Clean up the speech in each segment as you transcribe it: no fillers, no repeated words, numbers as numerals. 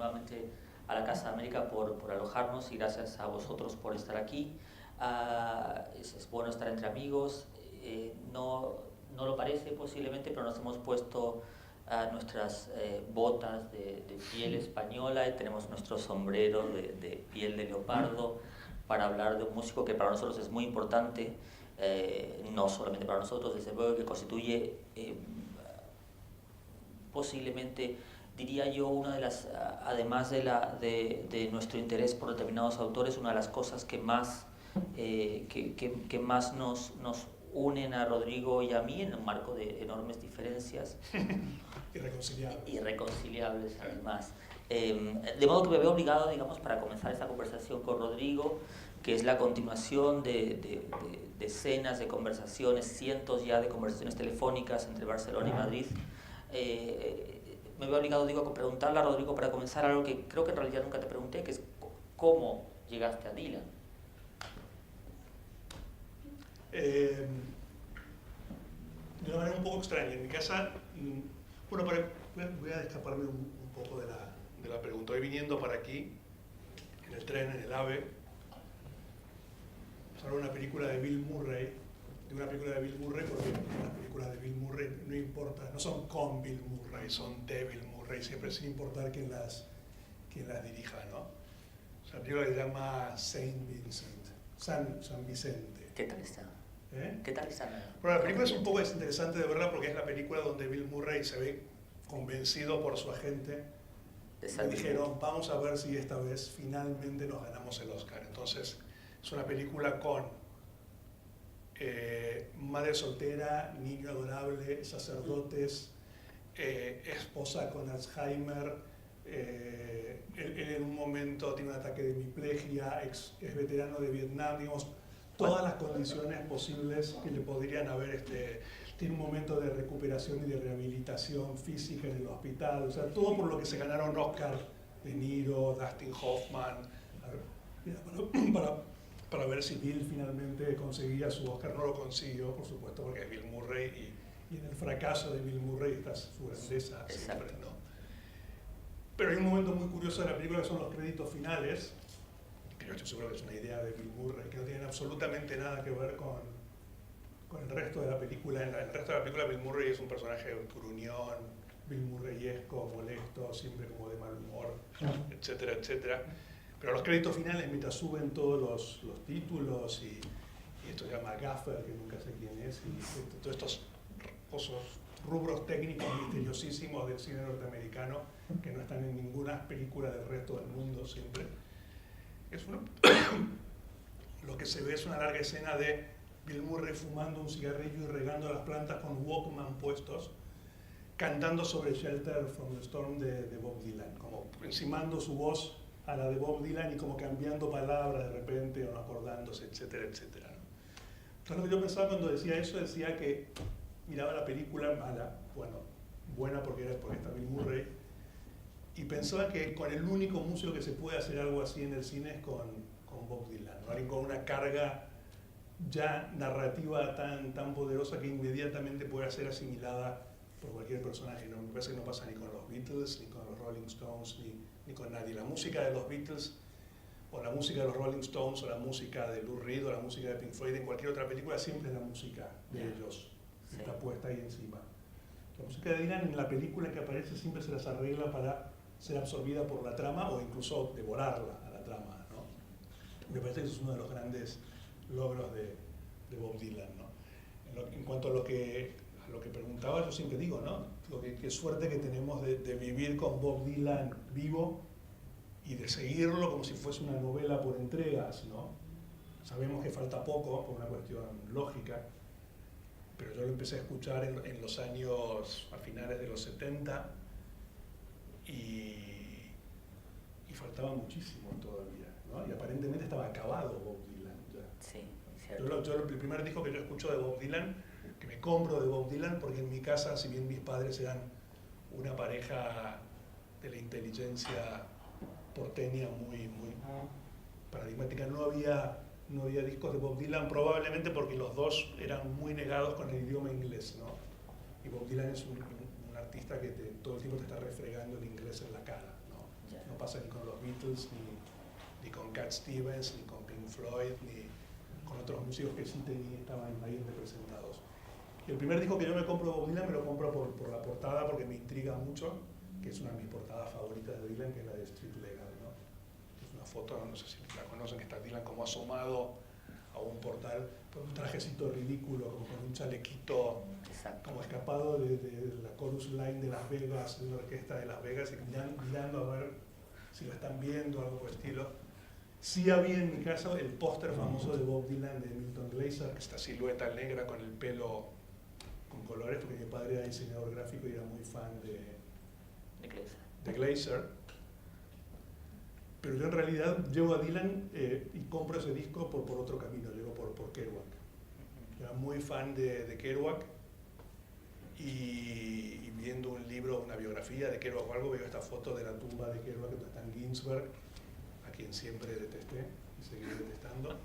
nuevamente a la Casa de América por alojarnos y gracias a vosotros por estar aquí. Es bueno estar entre amigos. No lo parece posiblemente, pero nos hemos puesto nuestras botas de piel española y tenemos nuestro sombrero de piel de leopardo para hablar de un músico que para nosotros es muy importante, no solamente para nosotros, desde luego, que constituye posiblemente, diría yo, una de las, además de nuestro interés por determinados autores, una de las cosas que más, que más nos unen a Rodrigo y a mí, en un marco de enormes diferencias. Irreconciliables, además. De modo que me veo obligado, digamos, para comenzar esta conversación con Rodrigo, que es la continuación de decenas de conversaciones, cientos ya de conversaciones telefónicas entre Barcelona y Madrid. Me veo obligado, digo, a preguntarle a Rodrigo para comenzar algo que creo que en realidad nunca te pregunté, que es ¿cómo llegaste a Dylan? De una manera un poco extraña. En mi casa, bueno, voy a escaparme un poco de la pregunta. Hoy viniendo para aquí, en el tren, en el AVE, salió una película de Bill Murray, porque las películas de Bill Murray no importa, no son con Bill Murray, son de Bill Murray, siempre sin importar quién las dirija, ¿no? O sea, la película se llama Saint Vincent, San Vicente. ¿Qué tal está? ¿Qué tal está? Bueno, la película es un poco interesante de verla porque es la película donde Bill Murray se ve convencido por su agente. Le dijeron, vamos a ver si esta vez finalmente nos ganamos el Oscar. Entonces, es una película con madre soltera, niño adorable, sacerdotes, esposa con Alzheimer, él en un momento tiene un ataque de hemiplegia, es veterano de Vietnam, digamos, todas las condiciones posibles que le podrían haber, tiene un momento de recuperación y de rehabilitación física en el hospital, o sea, todo por lo que se ganaron Oscar, De Niro, Dustin Hoffman, para ver si Bill finalmente conseguía su Oscar. No lo consiguió, por supuesto, porque es Bill Murray y en el fracaso de Bill Murray está su grandeza siempre, ¿no? Pero hay un momento muy curioso de la película que son los créditos finales, que yo estoy seguro que es una idea de Bill Murray, que no tienen absolutamente nada que ver con el resto de la película. En el resto de la película Bill Murray es un personaje gruñón, Bill Murrayesco, molesto, siempre como de mal humor, etcétera, etcétera. Pero los créditos finales, mientras suben todos los títulos y esto se llama Gaffer, que nunca sé quién es, y todos estos rubros técnicos misteriosísimos del cine norteamericano que no están en ninguna película del resto del mundo siempre. Lo que se ve es una larga escena de Bill Murray fumando un cigarrillo y regando las plantas con Walkman puestos, cantando sobre Shelter from the Storm de Bob Dylan, como encimando su voz a la de Bob Dylan y como cambiando palabras de repente o no acordándose, etcétera, etcétera, ¿no? Entonces lo que yo pensaba cuando decía eso, decía que miraba la película mala, bueno, buena porque está Bill Murray, y pensaba que con el único músico que se puede hacer algo así en el cine es con Bob Dylan, ¿no? Alguien con una carga ya narrativa tan poderosa que inmediatamente puede ser asimilada por cualquier personaje, ¿no? Me parece que no pasa ni con los Beatles, ni con los Rolling Stones, ni con nadie. La música de los Beatles, o la música de los Rolling Stones, o la música de Lou Reed, o la música de Pink Floyd, en cualquier otra película, siempre es la música de ellos, que está puesta ahí encima. La música de Dylan en la película que aparece siempre se las arregla para ser absorbida por la trama, o incluso devorarla a la trama, ¿no? Me parece que eso es uno de los grandes logros de Bob Dylan, ¿no? En cuanto a lo que preguntaba, yo siempre digo, ¿no? Qué suerte que tenemos de vivir con Bob Dylan vivo y de seguirlo como si fuese una novela por entregas, ¿no? Sabemos que falta poco por una cuestión lógica, pero yo lo empecé a escuchar en los años, a finales de los 70, y faltaba muchísimo todavía, ¿no? Y aparentemente estaba acabado Bob Dylan ya. Sí, cierto. El primer disco que yo escucho de Bob Dylan, que me compro de Bob Dylan, porque en mi casa, si bien mis padres eran una pareja de la inteligencia porteña muy paradigmática, no había discos de Bob Dylan, probablemente porque los dos eran muy negados con el idioma inglés, ¿no? Y Bob Dylan es un artista que todo el tiempo te está refregando el inglés en la cara, ¿no? No pasa ni con los Beatles, ni con Cat Stevens, ni con Pink Floyd, ni con otros músicos que sí estaban ahí representados. Y el primer disco que yo me compro de Bob Dylan me lo compro por la portada, porque me intriga mucho, que es una de mis portadas favoritas de Dylan, que es la de Street Legal, ¿no? Es una foto, no sé si la conocen, que está Dylan como asomado a un portal, con un trajecito ridículo, como con un chalequito, como escapado de la chorus line de Las Vegas, de una orquesta de Las Vegas, y mirando a ver si lo están viendo, algo por el estilo. Sí había en mi casa el póster famoso de Bob Dylan de Milton Glaser, esta silueta negra con el pelo con colores, porque mi padre era diseñador gráfico y era muy fan de Glaser. Pero yo en realidad llego a Dylan y compro ese disco por otro camino, llego por Kerouac. Yo era muy fan de Kerouac y viendo un libro, una biografía de Kerouac o algo, veo esta foto de la tumba de Kerouac donde está en Ginsberg, a quien siempre detesté y seguiré detestando.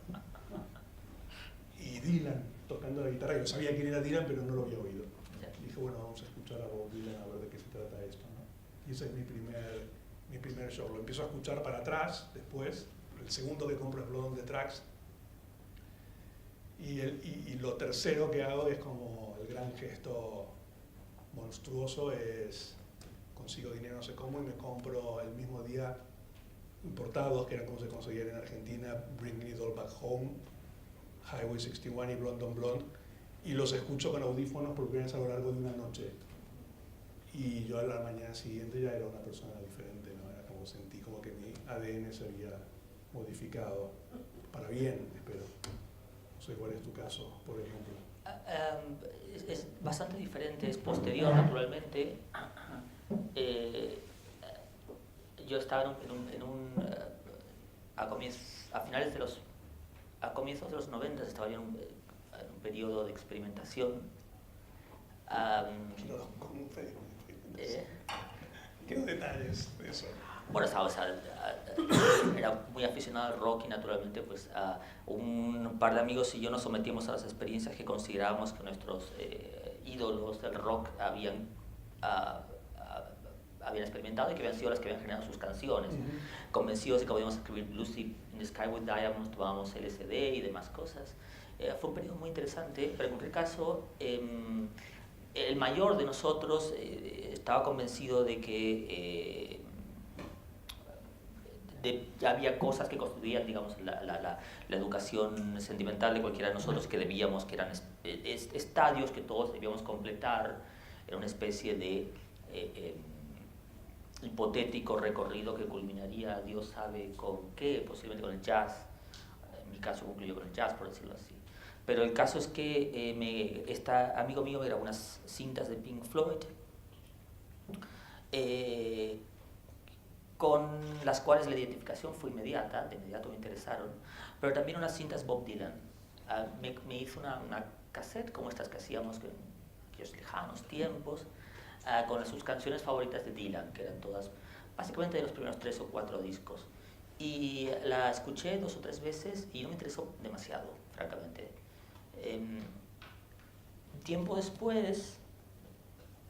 Y Dylan tocando la guitarra, yo sabía quién era Dylan, pero no lo había oído. Y dije, bueno, vamos a escuchar a Bob Dylan a ver de qué se trata esto, ¿no? Y ese es mi primer show. Lo empiezo a escuchar para atrás después. El segundo que compro es Blood on the Tracks. Y lo tercero que hago es como el gran gesto monstruoso, es consigo dinero no sé cómo y me compro el mismo día importados, que eran como se conseguían en Argentina, Bring It All Back Home, Highway 61 y Blonde on Blonde, y los escucho con audífonos por primera vez a lo largo de una noche. Y yo a la mañana siguiente ya era una persona diferente, ¿no? Era como sentí como que mi ADN se había modificado para bien, espero. No sé cuál es tu caso, por ejemplo. Es bastante diferente, es posterior naturalmente. Yo estaba a comienzos de los 90 estaba yo en un periodo de experimentación. ¿Qué detalles de eso? Bueno, era muy aficionado al rock y naturalmente pues un par de amigos y yo nos sometimos a las experiencias que considerábamos que nuestros ídolos del rock habían experimentado y que habían sido las que habían generado sus canciones. Convencidos de que podíamos escribir Lucy in the Sky with Diamonds, tomábamos LSD y demás cosas. Fue un periodo muy interesante, pero en cualquier caso el mayor de nosotros estaba convencido de que ya había cosas que constituían, digamos, la educación sentimental de cualquiera de nosotros que eran estadios que todos debíamos completar. Era una especie de hipotético recorrido que culminaría, Dios sabe con qué, posiblemente con el jazz. En mi caso concluyó con el jazz, por decirlo así. Pero el caso es que amigo mío me grabó unas cintas de Pink Floyd, con las cuales la identificación fue inmediata, de inmediato me interesaron, pero también unas cintas Bob Dylan. Me hizo una cassette como estas que hacíamos en aquellos lejanos tiempos, con sus canciones favoritas de Dylan, que eran todas básicamente de los primeros 3 o 4 discos. Y la escuché 2 o 3 veces y no me interesó demasiado, francamente. Tiempo después,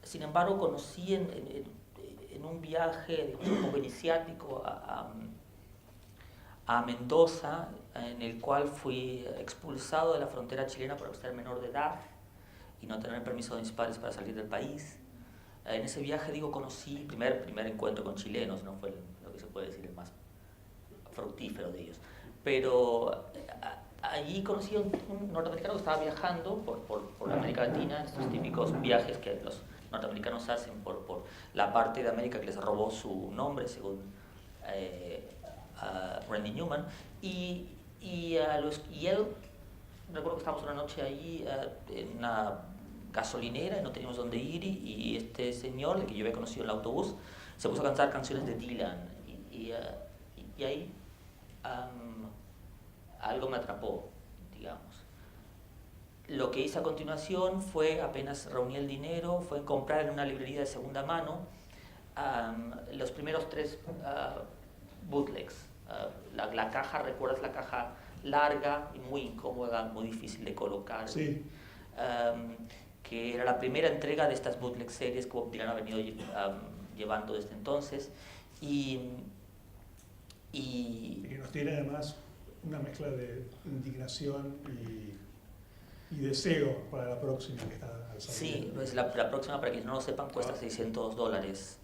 sin embargo, conocí en un viaje un poco iniciático a Mendoza, en el cual fui expulsado de la frontera chilena por ser menor de edad y no tener permiso de mis padres para salir del país. En ese viaje, conocí primer encuentro con chilenos, no fue lo que se puede decir el más fructífero de ellos, pero allí conocí a un norteamericano que estaba viajando por América Latina, estos típicos viajes que los norteamericanos hacen por la parte de América que les robó su nombre, según Randy Newman, y él, recuerdo que estábamos una noche allí en una gasolinera y no teníamos dónde ir, y este señor, el que yo había conocido en el autobús, se puso a cantar canciones de Dylan, y ahí algo me atrapó, digamos. Lo que hice a continuación fue, apenas reuní el dinero, fue comprar en una librería de segunda mano los primeros 3 bootlegs. La caja, ¿recuerdas la caja larga y muy incómoda, muy difícil de colocar? Sí. Que era la primera entrega de estas bootleg series que Bob Dylan ha venido llevando desde entonces. Y Y que nos tiene además una mezcla de indignación y deseo para la próxima que está al salir. Sí, pues la próxima, para quienes no lo sepan, cuesta $600.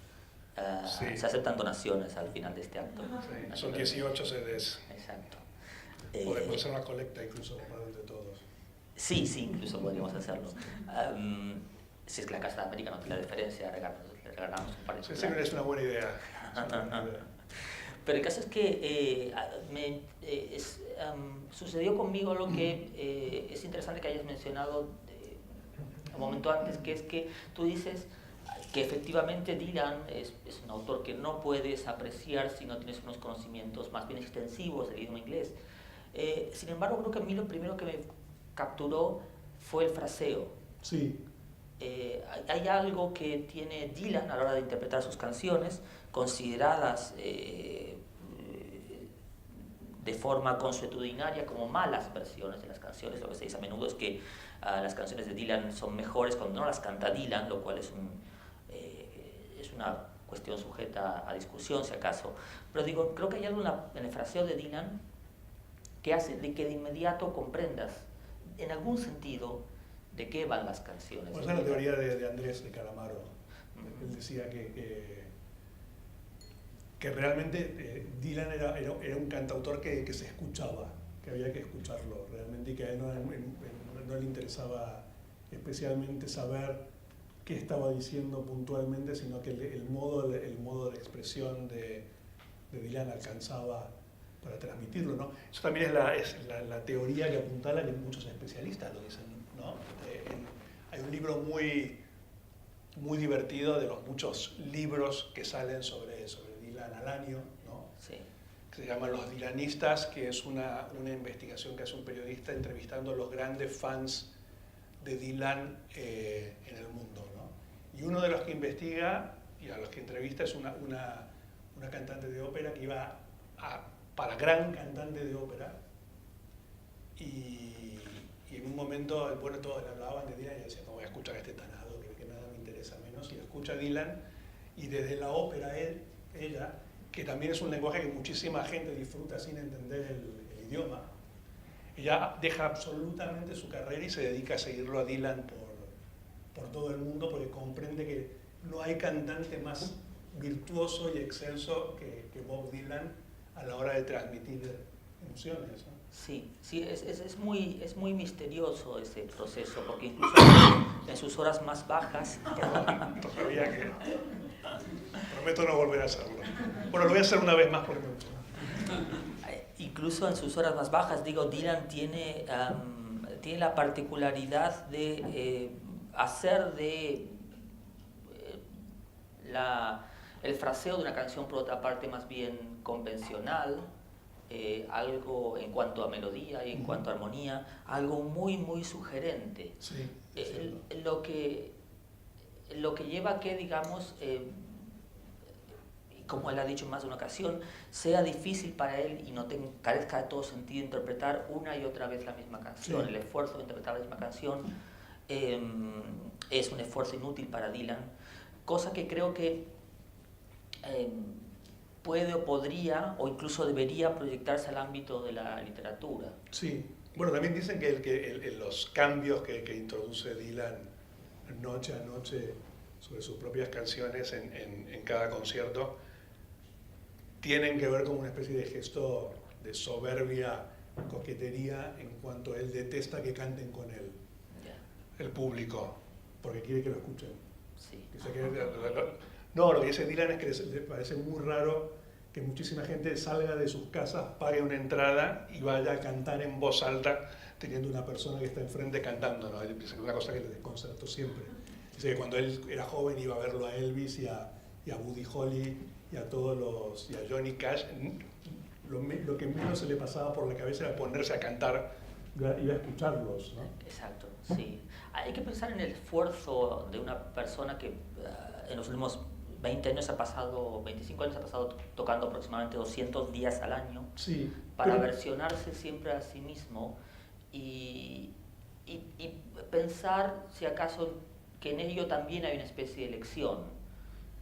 Sí. Se aceptan donaciones al final de este acto. Sí, son 18 CDs. Exacto. Podemos hacer una colecta incluso para entre todos. Sí, incluso podríamos hacerlo. Si es que la Casa de América no tiene la diferencia, regalamos un par de Sí, es una buena idea. Pero el caso es que sucedió conmigo lo que es interesante que hayas mencionado un momento antes, que es que tú dices que efectivamente Dylan es un autor que no puedes apreciar si no tienes unos conocimientos más bien extensivos del idioma inglés. Sin embargo, creo que a mí lo primero que me capturó fue el fraseo. Sí. Hay algo que tiene Dylan a la hora de interpretar sus canciones, consideradas de forma consuetudinaria como malas versiones de las canciones. Lo que se dice a menudo es que las canciones de Dylan son mejores cuando no las canta Dylan, lo cual es una cuestión sujeta a discusión, si acaso. Pero digo, creo que hay algo en el fraseo de Dylan que hace de que de inmediato comprendas, en algún sentido, de qué van las canciones. Pues esa es la teoría de Andrés de Calamaro. Él decía que realmente Dylan era un cantautor que se escuchaba, que había que escucharlo realmente, y que a él no le interesaba especialmente saber qué estaba diciendo puntualmente, sino que el modo de expresión de Dylan alcanzaba para transmitirlo, ¿no? Eso también es la teoría que apuntala, que muchos especialistas lo dicen, ¿no? Hay un libro muy divertido de los muchos libros que salen sobre Dylan al año, ¿no? Sí. Que se llama Los Dylanistas, que es una investigación que hace un periodista entrevistando a los grandes fans de Dylan en el mundo, ¿no? Y uno de los que investiga y a los que entrevista es una cantante de ópera que iba para gran cantante de ópera, y en un momento, bueno, todos le hablaban de Dylan y decía, no voy a escuchar a este tanado, que nada me interesa menos, y escucha a Dylan, y desde la ópera ella, que también es un lenguaje que muchísima gente disfruta sin entender el idioma, ella deja absolutamente su carrera y se dedica a seguirlo a Dylan por todo el mundo, porque comprende que no hay cantante más virtuoso y excelso que Bob Dylan a la hora de transmitir emociones, ¿no? Sí, es muy misterioso ese proceso, porque incluso en sus horas más bajas... Todavía que... Prometo no volver a hacerlo. Bueno, lo voy a hacer una vez más porque me gusta. Incluso en sus horas más bajas, digo, Dylan tiene la particularidad de hacer de el fraseo de una canción, por otra parte, más bien convencional, algo en cuanto a melodía y en cuanto a armonía, algo muy sugerente. Sí, lo que lleva a que, digamos, como él ha dicho en más de una ocasión, sea difícil para él y no carezca de todo sentido interpretar una y otra vez la misma canción. Sí. El esfuerzo de interpretar la misma canción es un esfuerzo inútil para Dylan, cosa que creo que puede o podría o incluso debería proyectarse al ámbito de la literatura. Sí, bueno, también dicen que los cambios que introduce Dylan noche a noche sobre sus propias canciones en cada concierto tienen que ver con una especie de gesto de soberbia, coquetería, en cuanto él detesta que canten con él, el público, porque quiere que lo escuchen. Sí. No, lo que dice Dylan es que le parece muy raro que muchísima gente salga de sus casas, pague una entrada y vaya a cantar en voz alta teniendo una persona que está enfrente cantando, ¿no? Es una cosa que le desconcertó siempre. Dice que cuando él era joven iba a verlo a Elvis y a Buddy Holly y a Johnny Cash, lo que menos se le pasaba por la cabeza era ponerse a cantar, iba a escucharlos, ¿no? Exacto, sí. Hay que pensar en el esfuerzo de una persona que en los últimos 25 años ha pasado tocando aproximadamente 200 días al año, sí, para versionarse siempre a sí mismo y pensar si acaso que en ello también hay una especie de elección,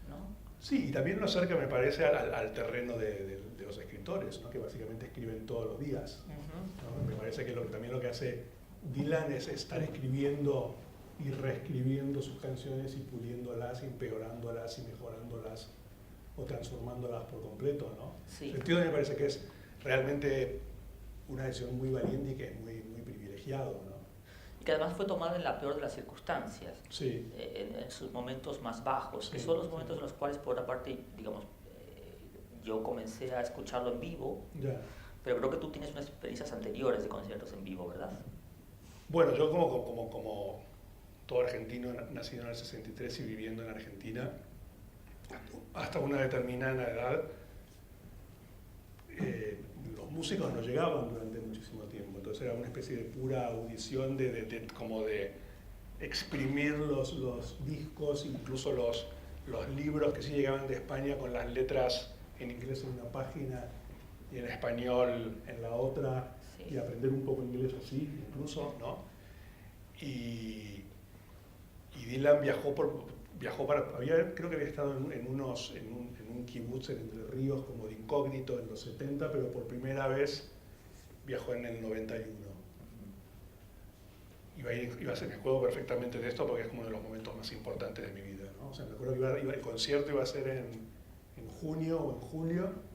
¿no? Sí, y también lo acerca, me parece, al terreno de los escritores, ¿no? Que básicamente escriben todos los días. ¿No? Me parece que también lo que hace Dylan es estar escribiendo y reescribiendo sus canciones y puliéndolas, empeorándolas y mejorándolas o transformándolas por completo, ¿no? Sí. El sentido me parece que es realmente una decisión muy valiente y que es muy, muy privilegiado, ¿no? Y que además fue tomada en la peor de las circunstancias, Sí. En sus momentos más bajos, que Sí, son los sí. momentos en los cuales, por una parte, digamos, yo comencé a escucharlo en vivo, Ya. pero creo que tú tienes unas experiencias anteriores de conciertos en vivo, ¿verdad? Bueno, yo como todo argentino, nacido en el 63 y viviendo en Argentina, hasta una determinada edad, los músicos no llegaban durante muchísimo tiempo, entonces era una especie de pura audición como de exprimir los discos, incluso los libros que sí llegaban de España con las letras en inglés en una página y en español en la otra, Sí. y aprender un poco inglés así, incluso, ¿no? Y Dylan viajó para, creo que había estado en un kibutz en Entre Ríos como de incógnito en los 70, pero por primera vez viajó en el 91. Me acuerdo perfectamente de esto porque es como uno de los momentos más importantes de mi vida, ¿no? O sea, me acuerdo que el concierto iba a ser en junio o en julio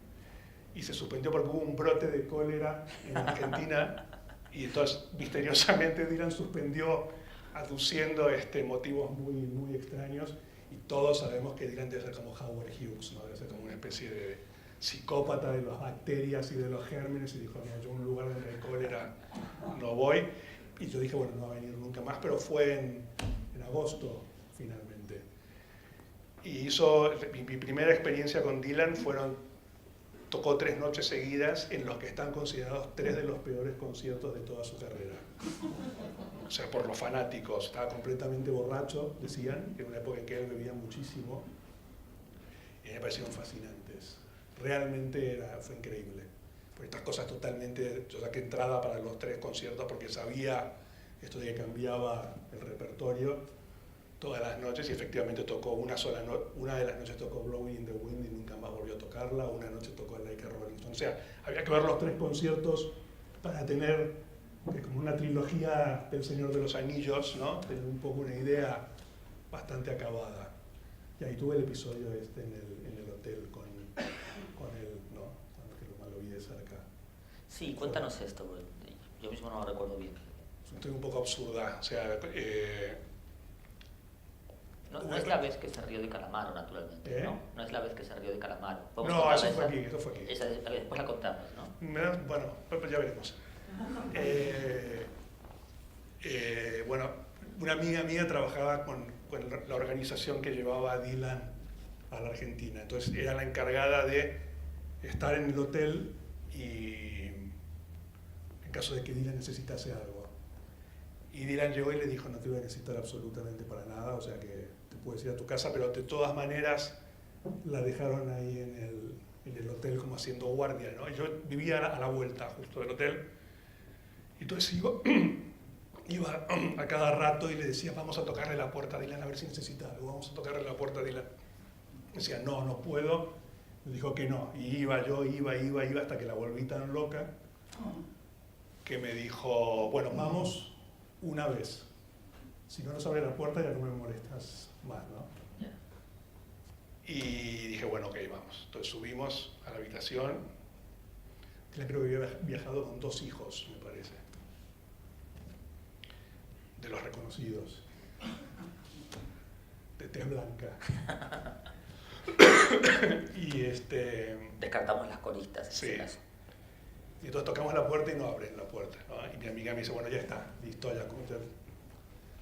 y se suspendió porque hubo un brote de cólera en Argentina y entonces misteriosamente Dylan suspendió aduciendo motivos muy, muy extraños, y todos sabemos que Dylan debe ser como Howard Hughes, ¿no? Debe ser como una especie de psicópata de las bacterias y de los gérmenes, y dijo, no, yo a un lugar donde hay cólera no voy. Y yo dije, bueno, no va a venir nunca más, pero fue en agosto finalmente. Y mi primera experiencia con Dylan tocó 3 noches seguidas en los que están considerados 3 de los peores conciertos de toda su carrera. O sea, por los fanáticos. Estaba completamente borracho, decían, que era una época en que él bebía muchísimo, y me parecieron fascinantes. Realmente fue increíble. Por estas cosas totalmente, yo saqué entrada para los 3 conciertos porque sabía esto de que cambiaba el repertorio todas las noches, y efectivamente tocó una de las noches tocó Blowing in the Wind y nunca más volvió a tocarla, una noche tocó Like a Rolling Stone. O sea, había que ver los 3 conciertos para tener como una trilogía del Señor de los Anillos, ¿no? Tener un poco una idea bastante acabada. Y ahí tuve el episodio en el hotel con él, ¿no? Que lo vi de cerca. Sí, cuéntanos esto, porque yo mismo no lo recuerdo bien. Es una historia un poco absurda, o sea... No es la vez que se rió de Calamaro, naturalmente, ¿no? No es la vez que se rió de Calamaro. No, eso fue aquí. Después la contamos, ¿no? Bueno, pues ya veremos. Bueno, una amiga mía trabajaba con la organización que llevaba a Dylan a la Argentina, entonces era la encargada de estar en el hotel y en caso de que Dylan necesitase algo. Y Dylan llegó y le dijo, no te voy a necesitar absolutamente para nada, o sea que te puedes ir a tu casa, pero de todas maneras la dejaron ahí en el hotel como haciendo guardia, ¿no? Y yo vivía a la vuelta justo del hotel, y entonces iba a cada rato y le decía, vamos a tocarle la puerta a Dylan a ver si necesita algo, vamos a tocarle la puerta a Dylan. Me decía, no puedo. Me dijo que no, y iba hasta que la volví tan loca que me dijo, bueno, vamos una vez. Si no nos abre la puerta ya no me molestas más, ¿no? Yeah. Y dije, bueno, ok, vamos. Entonces subimos a la habitación. Creo que había viajado con 2 hijos, me parece. De los reconocidos. De tez blanca. Y Descartamos las coristas. Sí. Y entonces tocamos la puerta y no abren la puerta, ¿no? Y mi amiga me dice, bueno, ya está, listo, ya.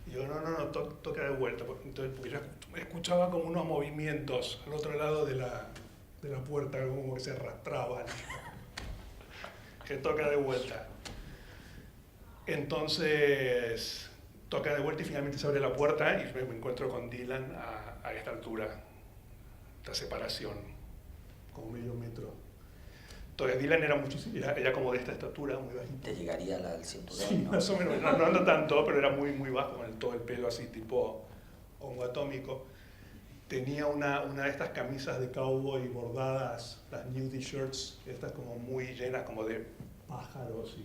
Y yo, no, toca de vuelta. Entonces, porque yo escuchaba como unos movimientos al otro lado de la puerta, como que se arrastraban. Que toca de vuelta. Entonces, toca de vuelta y finalmente se abre la puerta y me encuentro con Dylan a esta altura, esta separación, como medio metro. Entonces Dylan era como de esta estatura, muy bajito. Te llegaría al cinturón, sí, ¿no? más o menos, no tanto, pero era muy, muy bajo, con todo el pelo así tipo hongo atómico. tenía una de estas camisas de cowboy bordadas, las nudie shirts, estas como muy llenas como de pájaros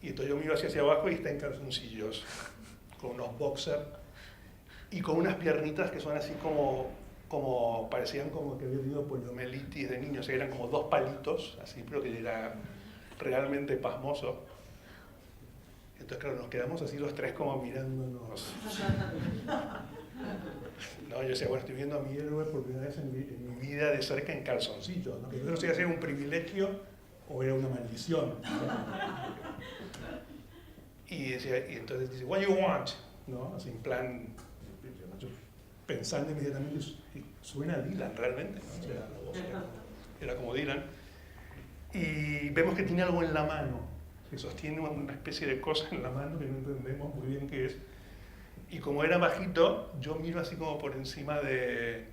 y entonces yo miro hacia abajo y está en calzoncillos, con unos boxers y con unas piernitas que son así como parecían como que había tenido poliomielitis de niño, o sea, eran como 2 palitos, así, pero que era realmente pasmoso. Entonces, claro, nos quedamos así los 3 como mirándonos. No, yo decía, bueno, estoy viendo a mi héroe por primera vez en mi vida de cerca en calzoncillos, ¿no? Que yo no sé si era un privilegio o era una maldición, ¿no? Y entonces dice, what do you want? ¿No? Así en plan, yo pensando inmediatamente, suena a Dylan realmente, ¿no? O sea, la voz era como Dylan. Y vemos que tiene algo en la mano, que sostiene una especie de cosa en la mano que no entendemos muy bien qué es. Y como era bajito, yo miro así como por encima del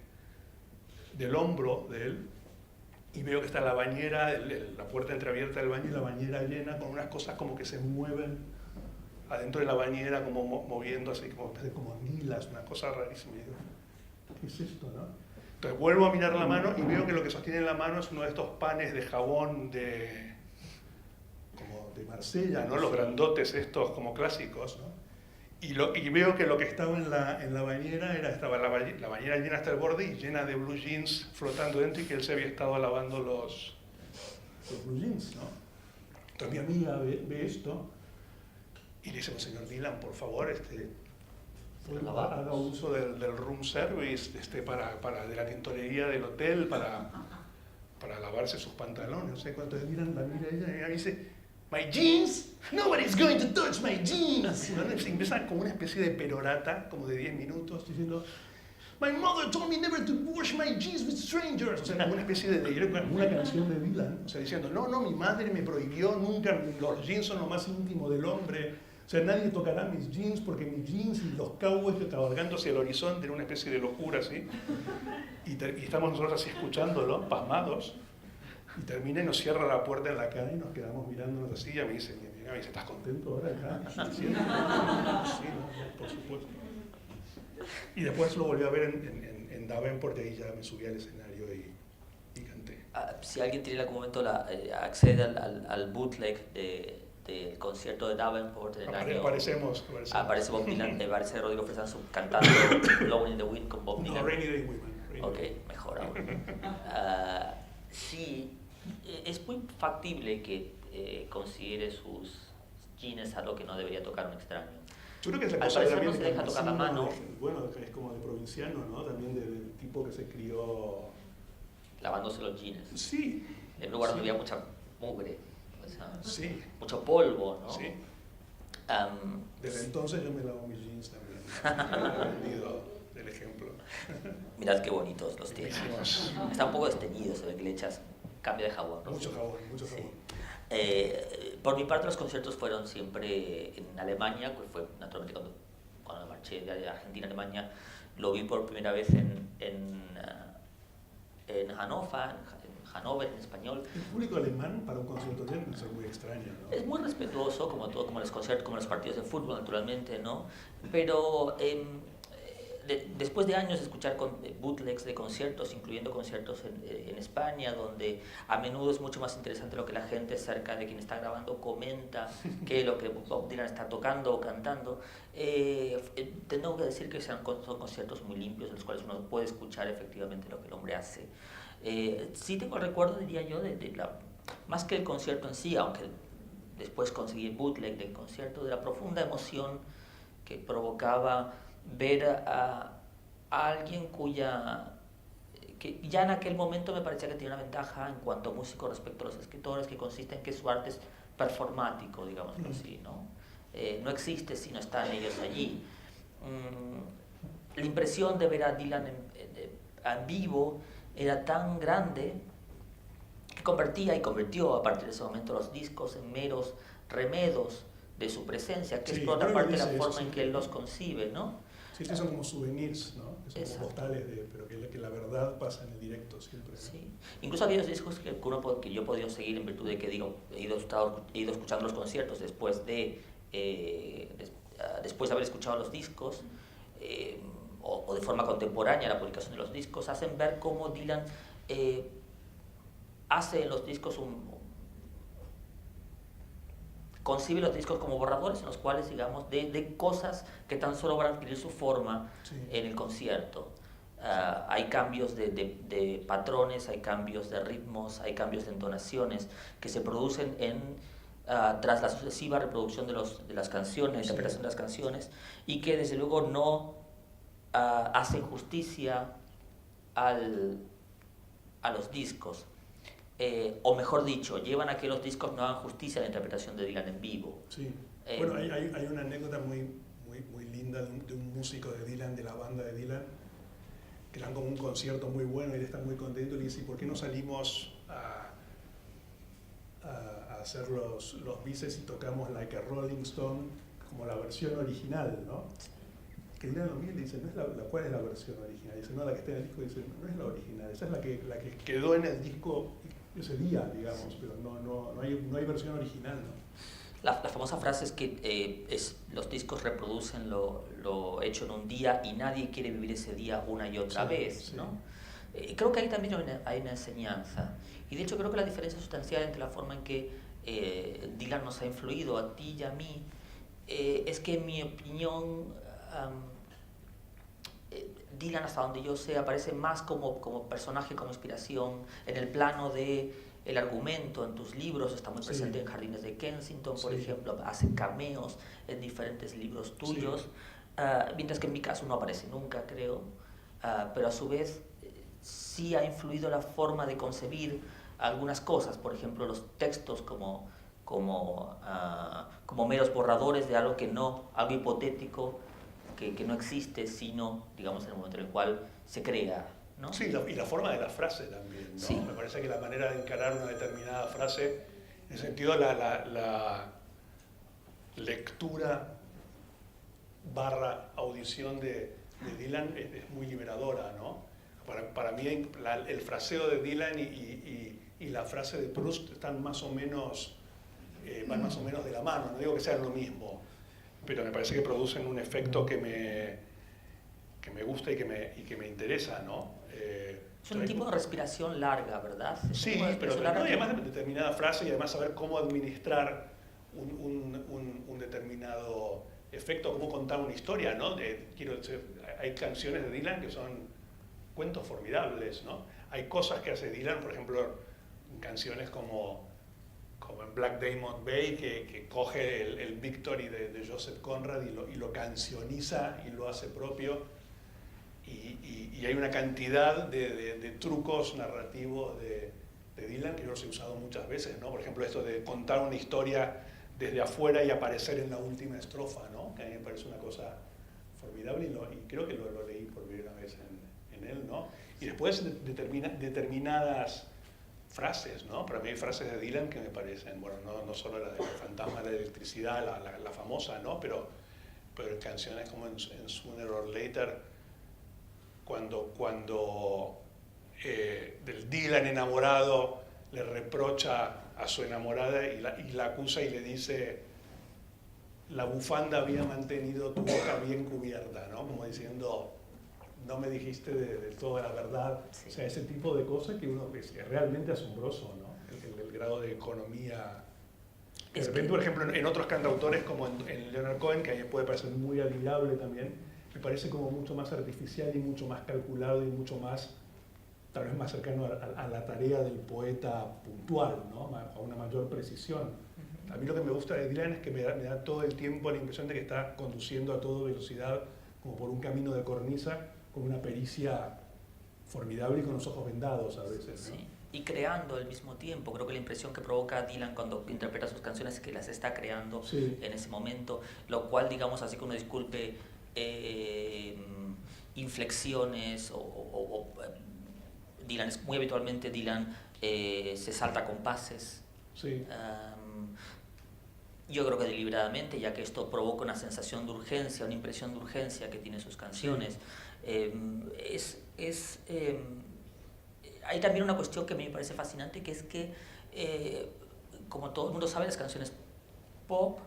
hombro de él y veo que está la bañera, la puerta entreabierta del baño y la bañera llena con unas cosas como que se mueven adentro de la bañera, como moviendo así, como anguilas, una cosa rarísima. Y digo, ¿qué es esto, no? Entonces vuelvo a mirar la mano y veo que lo que sostiene en la mano es uno de estos panes de jabón como de Marsella, ¿no? Los grandotes estos como clásicos, ¿no? Y veo que lo que estaba en la bañera estaba la bañera llena hasta el borde y llena de blue jeans flotando dentro y que él se había estado lavando los blue jeans, ¿no? Entonces mi amiga ve esto y le dice, señor Dylan, por favor, haga uso del room service de la tintorería del hotel para lavarse sus pantalones. No sé cuánto es Dylan, la mira ella y ella dice, my jeans, nobody's going to touch my jeans. ¿No? Se empieza como una especie de perorata, como de 10 minutos, diciendo, my mother told me never to wash my jeans with strangers. O sea, como una especie una canción de Dylan, o sea, diciendo, no, mi madre me prohibió nunca, los jeans son lo más íntimo del hombre. O sea, nadie tocará mis jeans porque mis jeans y los cowboys cabalgando hacia el horizonte en una especie de locura así. Y estamos nosotros así escuchándolo, pasmados. Y termina y nos cierra la puerta en la cara y nos quedamos mirándonos así. Y me dice, ¿estás contento ahora acá? Sí, no, por supuesto. Y después lo volví a ver en Davenport y ahí ya me subí al escenario y canté. Si alguien tiene en algún momento accede al bootleg del concierto de Davenport en el año... Aparece Bob Dylan, aparece Rodrigo Fresanzu cantando Blowing in the Wind con Bob Dylan. No, Rainy Day Women. Ok, mejor aún. Sí, es muy factible que considere sus jeans algo que no debería tocar un extraño. Yo creo que es la Al cosa parecer no se deja tocar la mano. Bueno, es como de provinciano, ¿no? También del tipo que se crió... Lavándose los jeans. Sí. En un lugar donde había mucha mugre. O sea, sí. Mucho polvo, ¿no? Sí. Desde entonces yo me lavo mis jeans también. He aprendido del ejemplo. Mirad qué bonitos los tienes. Están un poco desteñidos, se ve que le echas cambio de jabón, ¿no? Mucho jabón. Por mi parte los conciertos fueron siempre en Alemania, pues fue naturalmente cuando marché de Argentina a Alemania, lo vi por primera vez en Hannover, en español. El público alemán para un concierto de él es muy extraño, ¿no? Es muy respetuoso, como todo, como los conciertos, como los partidos de fútbol, naturalmente, ¿no? Pero después de años de escuchar bootlegs de conciertos, incluyendo conciertos en España, donde a menudo es mucho más interesante lo que la gente cerca de quien está grabando comenta que lo que Bob Dylan está tocando o cantando, tengo que decir que son conciertos muy limpios, en los cuales uno puede escuchar efectivamente lo que el hombre hace. Sí tengo el recuerdo, diría yo, más que el concierto en sí, aunque después conseguí el bootleg del concierto, de la profunda emoción que provocaba ver a alguien que ya en aquel momento me parecía que tenía una ventaja en cuanto a músico respecto a los escritores, que consiste en que su arte es performático, digámoslo así, ¿no? No existe si no están ellos allí. La impresión de ver a Dylan en vivo era tan grande que convirtió a partir de ese momento los discos en meros remedos de su presencia, que es por otra parte la forma en que él los concibe, ¿no? Sí, son como souvenirs, ¿no? Que son como postales, pero que la verdad pasa en el directo siempre, ¿no? Sí. Incluso aquellos discos que yo he podido seguir en virtud de que he ido escuchando los conciertos después de haber escuchado los discos, o de forma contemporánea a la publicación de los discos, hacen ver cómo Dylan hace en los discos concibe los discos como borradores en los cuales, digamos, de cosas que tan solo van a adquirir su forma en el concierto. Hay cambios de patrones, hay cambios de ritmos, hay cambios de entonaciones que se producen tras la sucesiva reproducción de las canciones, la interpretación de las canciones, y que desde luego no hacen justicia a los discos. O mejor dicho, llevan a que los discos no hagan justicia a la interpretación de Dylan en vivo. Sí. Bueno, hay una anécdota muy linda de un músico de Dylan, de la banda de Dylan, que le dan como un concierto muy bueno y él está muy contento y le dice, ¿por qué no salimos a hacer los bises y tocamos Like a Rolling Stone como la versión original, ¿no? Que Dylan lo mira y le dice, ¿cuál es la versión original? Y dice, no, la que está en el disco. Y dice, no es la original, esa es la que quedó en el disco ese día, digamos, pero no hay versión original, ¿no? La famosa frase es que los discos reproducen lo hecho en un día y nadie quiere vivir ese día una y otra vez, ¿no? Creo que ahí también hay una enseñanza. Y de hecho creo que la diferencia sustancial entre la forma en que Dylan nos ha influido a ti y a mí es que en mi opinión Dylan, hasta donde yo sé, aparece más como personaje, como inspiración en el plano de el argumento. En tus libros está muy presente en Jardines de Kensington, por ejemplo, hace cameos en diferentes libros tuyos, mientras que en mi caso no aparece nunca, creo, pero a su vez sí ha influido la forma de concebir algunas cosas, por ejemplo los textos como meros borradores de algo algo hipotético que no existe, sino, digamos, en el momento en el cual se crea, ¿no? Sí, y la forma de la frase también, ¿no? Sí. Me parece que la manera de encarar una determinada frase, en el sentido la lectura / audición de Dylan es muy liberadora, ¿no? Para mí el fraseo de Dylan y la frase de Proust están más o menos, van más o menos de la mano, no digo que sean lo mismo, pero me parece que producen un efecto que me gusta y que me interesa, ¿no? Es un tipo de respiración larga, ¿verdad? Sí, pero además de determinada frase y además saber cómo administrar un determinado efecto, cómo contar una historia, ¿no? Hay canciones de Dylan que son cuentos formidables, ¿no? Hay cosas que hace Dylan, por ejemplo, canciones como en Black Diamond Bay, que coge el Victory de Joseph Conrad y lo cancioniza y lo hace propio. Y hay una cantidad de trucos narrativos de Dylan que yo los he usado muchas veces, ¿no? Por ejemplo, esto de contar una historia desde afuera y aparecer en la última estrofa, ¿no? Que a mí me parece una cosa formidable y creo que lo leí por primera vez en él, ¿no? Y después determinadas frases, ¿no? Para mí hay frases de Dylan que me parecen, bueno, no solo la del fantasma de la electricidad, la famosa, ¿no? Pero canciones como en Sooner or Later, cuando del Dylan enamorado le reprocha a su enamorada y la acusa y le dice, la bufanda había mantenido tu boca bien cubierta, ¿no? Como diciendo, no me dijiste de toda la verdad. Sí. O sea, ese tipo de cosas que uno es realmente asombroso, ¿no? El grado de economía. De repente, por ejemplo, en otros cantautores como en Leonard Cohen, que a mí puede parecer muy admirable también, me parece como mucho más artificial y mucho más calculado y mucho más, tal vez más cercano a la tarea del poeta puntual, ¿no? A una mayor precisión. A mí lo que me gusta de Dylan es que me da todo el tiempo la impresión de que está conduciendo a toda velocidad como por un camino de cornisa con una pericia formidable y con los ojos vendados a veces, ¿no? Sí. Y creando al mismo tiempo. Creo que la impresión que provoca Dylan cuando interpreta sus canciones es que las está creando en ese momento, lo cual, digamos, así que uno disculpe inflexiones Dylan es muy habitualmente se salta compases. Sí. Yo creo que deliberadamente, ya que esto provoca una sensación de urgencia, una impresión de urgencia que tiene sus canciones. Hay también una cuestión que me parece fascinante, que es que, como todo el mundo sabe, las canciones pop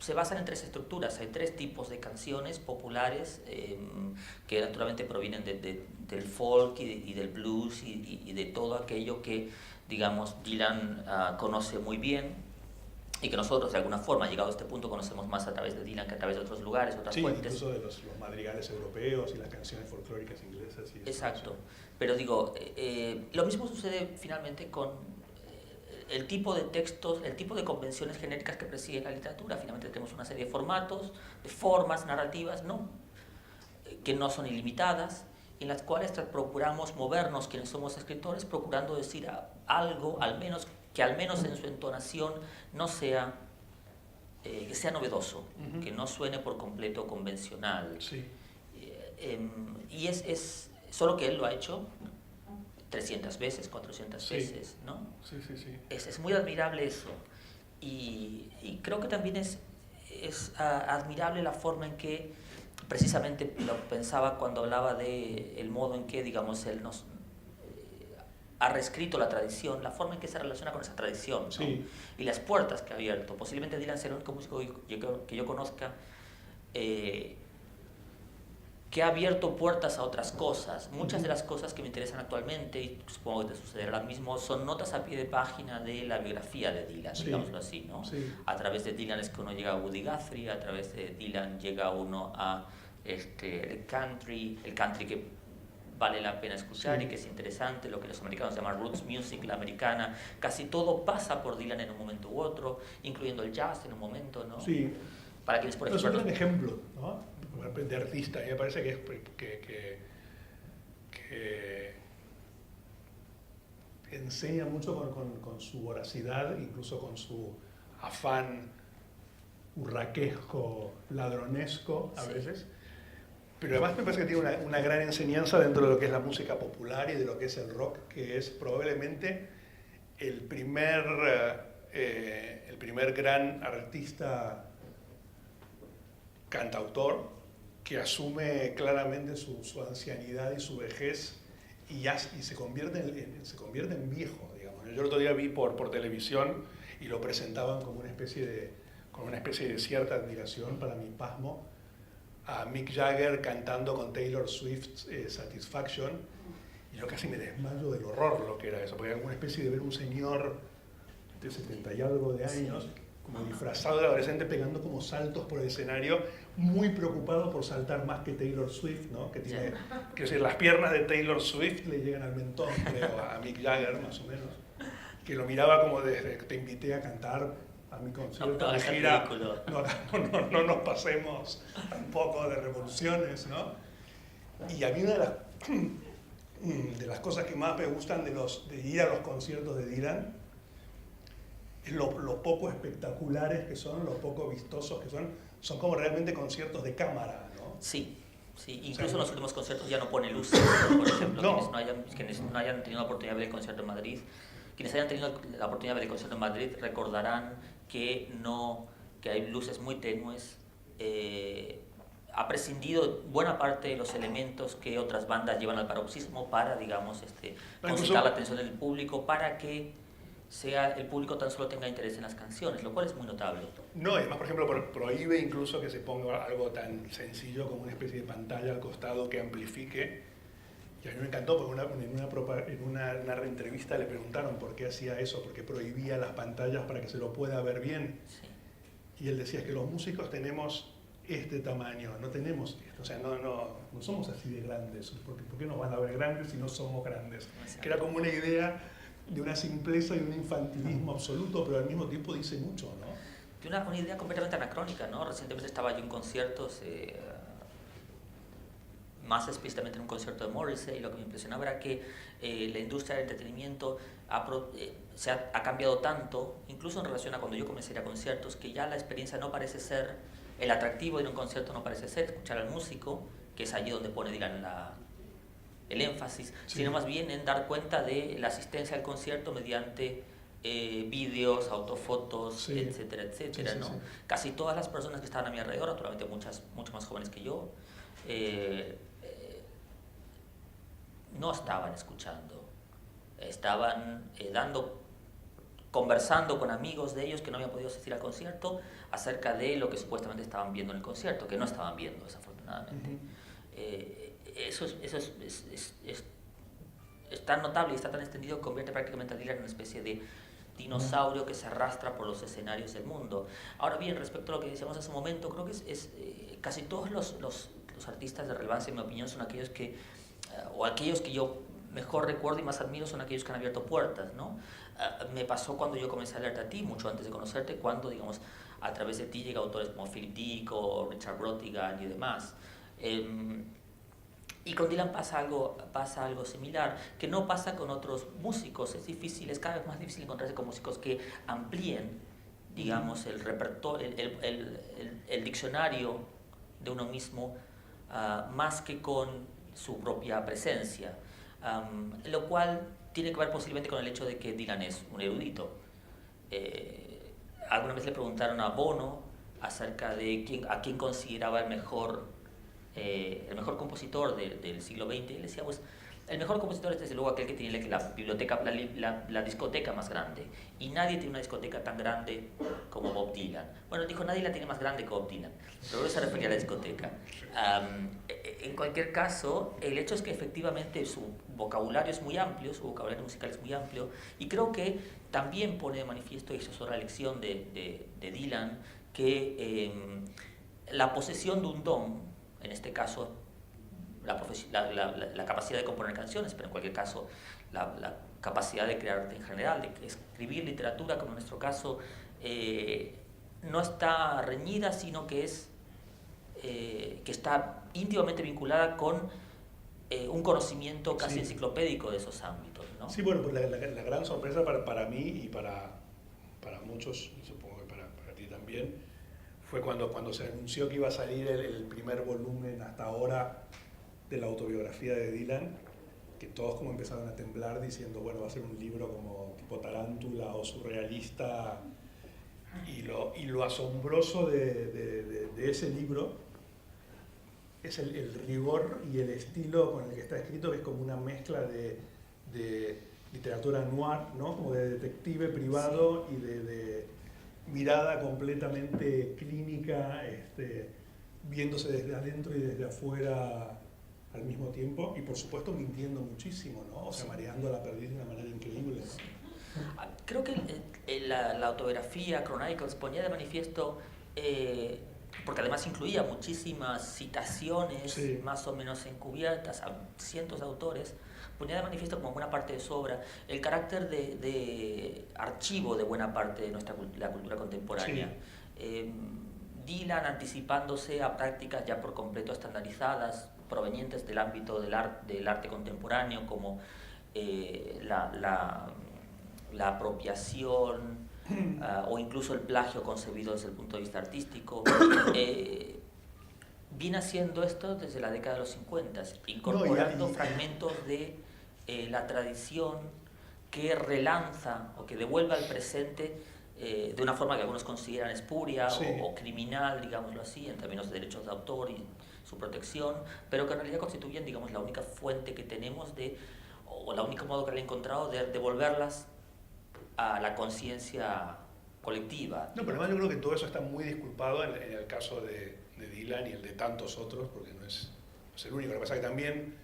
se basan en tres estructuras. Hay tres tipos de canciones populares que naturalmente provienen del folk y del blues y de todo aquello que, digamos, Dylan conoce muy bien y que nosotros de alguna forma, llegado a este punto, conocemos más a través de Dylan que a través de otros lugares, otras fuentes. Incluso de los madrigales europeos y las canciones folclóricas inglesas. Y exacto. Pero digo, lo mismo sucede finalmente con el tipo de textos, el tipo de convenciones genéricas que persigue la literatura. Finalmente tenemos una serie de formatos, de formas narrativas, ¿no? Que no son ilimitadas, en las cuales procuramos movernos, quienes somos escritores, procurando decir algo, que al menos en su entonación no sea, que sea novedoso, que no suene por completo convencional. Sí. Y es solo que él lo ha hecho 300 veces, 400 veces, ¿no? Sí. Es muy admirable eso. Y creo que también es admirable la forma en que, precisamente lo pensaba cuando hablaba de el modo en que, digamos, él nos ha reescrito la tradición, la forma en que se relaciona con esa tradición, ¿no? Sí. Y las puertas que ha abierto. Posiblemente Dylan sea el único músico que yo conozca que ha abierto puertas a otras cosas. Muchas de las cosas que me interesan actualmente, y supongo que te sucederá lo mismo, son notas a pie de página de la biografía de Dylan, digámoslo así, ¿no? Sí. A través de Dylan es que uno llega a Woody Guthrie, a través de Dylan llega uno a el country que vale la pena escuchar y que es interesante, lo que los americanos llaman roots music, la americana. Casi todo pasa por Dylan en un momento u otro, incluyendo el jazz en un momento, ¿no? Sí. Para quienes, por ejemplo, es un ejemplo, ¿no? De artista. A mí me parece que enseña mucho con su voracidad, incluso con su afán urraquesco, ladronesco a veces. Pero además me parece que tiene una gran enseñanza dentro de lo que es la música popular y de lo que es el rock, que es probablemente el primer gran artista cantautor que asume claramente su ancianidad y su vejez y se convierte en viejo, digamos. Yo el otro día vi por televisión y lo presentaban como con una especie de cierta admiración, para mi pasmo, a Mick Jagger cantando con Taylor Swift Satisfaction, y yo casi me desmayo del horror lo que era eso, porque era como una especie de ver un señor de 70 y algo de años, como disfrazado de adolescente, pegando como saltos por el escenario, muy preocupado por saltar más que Taylor Swift, ¿no? Que tiene, que decir, las piernas de Taylor Swift le llegan al mentón, creo, a Mick Jagger más o menos, que lo miraba como desde que te invité a cantar a mi concierto de gira, no nos pasemos tampoco de revoluciones, ¿no? Y a mí una de las cosas que más me gustan de ir a los conciertos de Dylan es lo poco espectaculares que son, lo poco vistosos que son como realmente conciertos de cámara, ¿no? Sí, incluso en los últimos conciertos ya no pone luces, ¿no? Por ejemplo, quienes no hayan tenido la oportunidad de ver el concierto en Madrid, quienes hayan tenido la oportunidad de ver el concierto en Madrid recordarán que hay luces muy tenues. Ha prescindido buena parte de los elementos que otras bandas llevan al paroxismo para, digamos, concentrar la atención del público, para que el público tan solo tenga interés en las canciones, lo cual es muy notable. No, además, por ejemplo, prohíbe incluso que se ponga algo tan sencillo como una especie de pantalla al costado que amplifique. Y a mí me encantó, porque en una entrevista le preguntaron por qué hacía eso, por qué prohibía las pantallas para que se lo pueda ver bien. Sí. Y él decía, es que los músicos tenemos este tamaño, no tenemos esto, o sea, no somos así de grandes, ¿por qué nos van a ver grandes si no somos grandes? Exacto. Que era como una idea de una simpleza y un infantilismo absoluto, pero al mismo tiempo dice mucho, ¿no? Una idea completamente anacrónica, ¿no? Recientemente estaba yo en conciertos, más explícitamente en un concierto de Morrissey, y lo que me impresionaba era que la industria del entretenimiento ha cambiado tanto, incluso en relación a cuando yo comencé a ir a conciertos, que ya la experiencia no parece ser, el atractivo de ir a un concierto no parece ser escuchar al músico, que es allí donde pone, Dylan, el énfasis, sí, sino más bien en dar cuenta de la asistencia al concierto mediante vídeos, autofotos, sí, etcétera, etcétera, sí, ¿no? Sí. Casi todas las personas que estaban a mi alrededor, naturalmente muchas mucho más jóvenes que yo, no estaban escuchando, estaban dando conversando con amigos de ellos que no habían podido asistir al concierto acerca de lo que supuestamente estaban viendo en el concierto, que no estaban viendo, desafortunadamente. Eso es tan notable y está tan extendido que convierte prácticamente a Dylan en una especie de dinosaurio que se arrastra por los escenarios del mundo. Ahora bien, respecto a lo que decíamos hace un momento, creo que casi todos los artistas de relevancia, en mi opinión, son aquellos que, o aquellos que yo mejor recuerdo y más admiro, son aquellos que han abierto puertas, ¿no? Me pasó cuando yo comencé a leerte a ti, mucho antes de conocerte, cuando, digamos, a través de ti llegan autores como Philip Dick o Richard Brautigan y demás. Y con Dylan pasa algo similar, que no pasa con otros músicos. Es difícil, es cada vez más difícil encontrarse con músicos que amplíen, digamos, el repertorio, el diccionario de uno mismo, más que con su propia presencia. Lo cual tiene que ver posiblemente con el hecho de que Dylan es un erudito. Alguna vez le preguntaron a Bono acerca de a quién consideraba el mejor compositor del siglo XX, y él decía, pues, el mejor compositor es desde luego aquel que tiene la biblioteca, la discoteca más grande, y nadie tiene una discoteca tan grande como Bob Dylan. Bueno, dijo, nadie la tiene más grande que Bob Dylan, pero no se refería a la discoteca. En cualquier caso, el hecho es que efectivamente su vocabulario es muy amplio, su vocabulario musical es muy amplio, y creo que también pone de manifiesto, y eso es otra lección de Dylan, que la posesión de un don, en este caso la capacidad de componer canciones, pero en cualquier caso la capacidad de crear arte en general, de escribir literatura, como en nuestro caso, no está reñida, sino que está íntimamente vinculada con un conocimiento casi enciclopédico de esos ámbitos, ¿no? Sí, bueno, pues la gran sorpresa para mí y para muchos, y supongo que para ti también, fue cuando se anunció que iba a salir el primer volumen hasta ahora de la autobiografía de Dylan, que todos como empezaron a temblar diciendo, bueno, va a ser un libro como tipo tarántula o surrealista, y lo asombroso de ese libro es el rigor y el estilo con el que está escrito, que es como una mezcla de literatura noir, ¿no? Como de detective privado y de mirada completamente clínica, viéndose desde adentro y desde afuera al mismo tiempo, y por supuesto mintiendo muchísimo, ¿no? O sea, mareando a la perdiz de una manera increíble, ¿no? Creo que la autobiografía Chronicles ponía de manifiesto, porque además incluía muchísimas citaciones más o menos encubiertas a cientos de autores, ponía de manifiesto como buena parte de su obra el carácter de archivo de buena parte de la cultura contemporánea. Dylan anticipándose a prácticas ya por completo estandarizadas, provenientes del ámbito del arte contemporáneo, como la apropiación o incluso el plagio concebido desde el punto de vista artístico. Viene haciendo esto desde la década de los 50, incorporando fragmentos de la tradición que relanza o que devuelve al presente de una forma que algunos consideran espuria o criminal, digámoslo así, en términos de derechos de autor y su protección, pero que en realidad constituyen, digamos, la única fuente que tenemos o la única modo que han encontrado de devolverlas a la conciencia colectiva. No, pero además yo creo que todo eso está muy disculpado en el caso de Dylan y el de tantos otros, porque no es el único. Lo que pasa es que también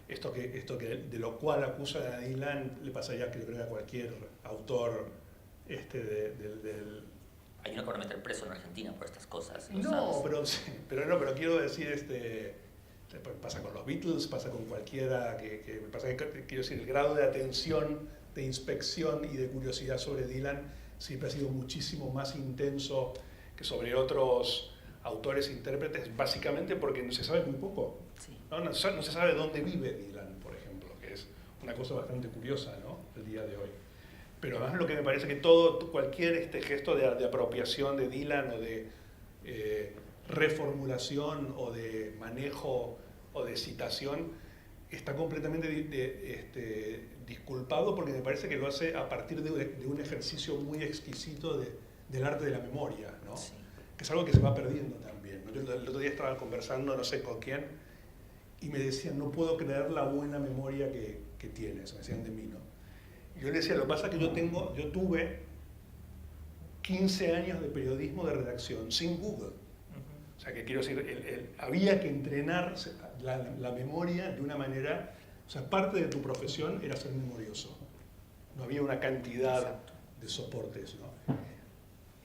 esto que de lo cual acusan a Dylan le pasaría, creo que a cualquier autor del... Hay uno que van a meter preso en Argentina por estas cosas. No, pero quiero decir, pasa con los Beatles, pasa con cualquiera, quiero decir, el grado de atención, de inspección y de curiosidad sobre Dylan siempre ha sido muchísimo más intenso que sobre otros autores e intérpretes, básicamente porque no se sabe muy poco. No se sabe dónde vive Dylan, por ejemplo, que es una cosa bastante curiosa, ¿no?, el día de hoy. Pero además lo que me parece que cualquier gesto de apropiación de Dylan o de reformulación o de manejo o de citación está completamente disculpado, porque me parece que lo hace a partir de un ejercicio muy exquisito del arte de la memoria, ¿no? Sí. Que es algo que se va perdiendo también, ¿no? Yo el otro día estaba conversando, no sé con quién, y me decían, no puedo creer la buena memoria que tienes, me decían de mí, ¿no? Y yo le decía, lo que pasa es que yo tuve 15 años de periodismo de redacción sin Google. O sea, que quiero decir, había que entrenar la memoria de una manera, o sea, parte de tu profesión era ser memorioso. No había una cantidad de soportes, ¿no?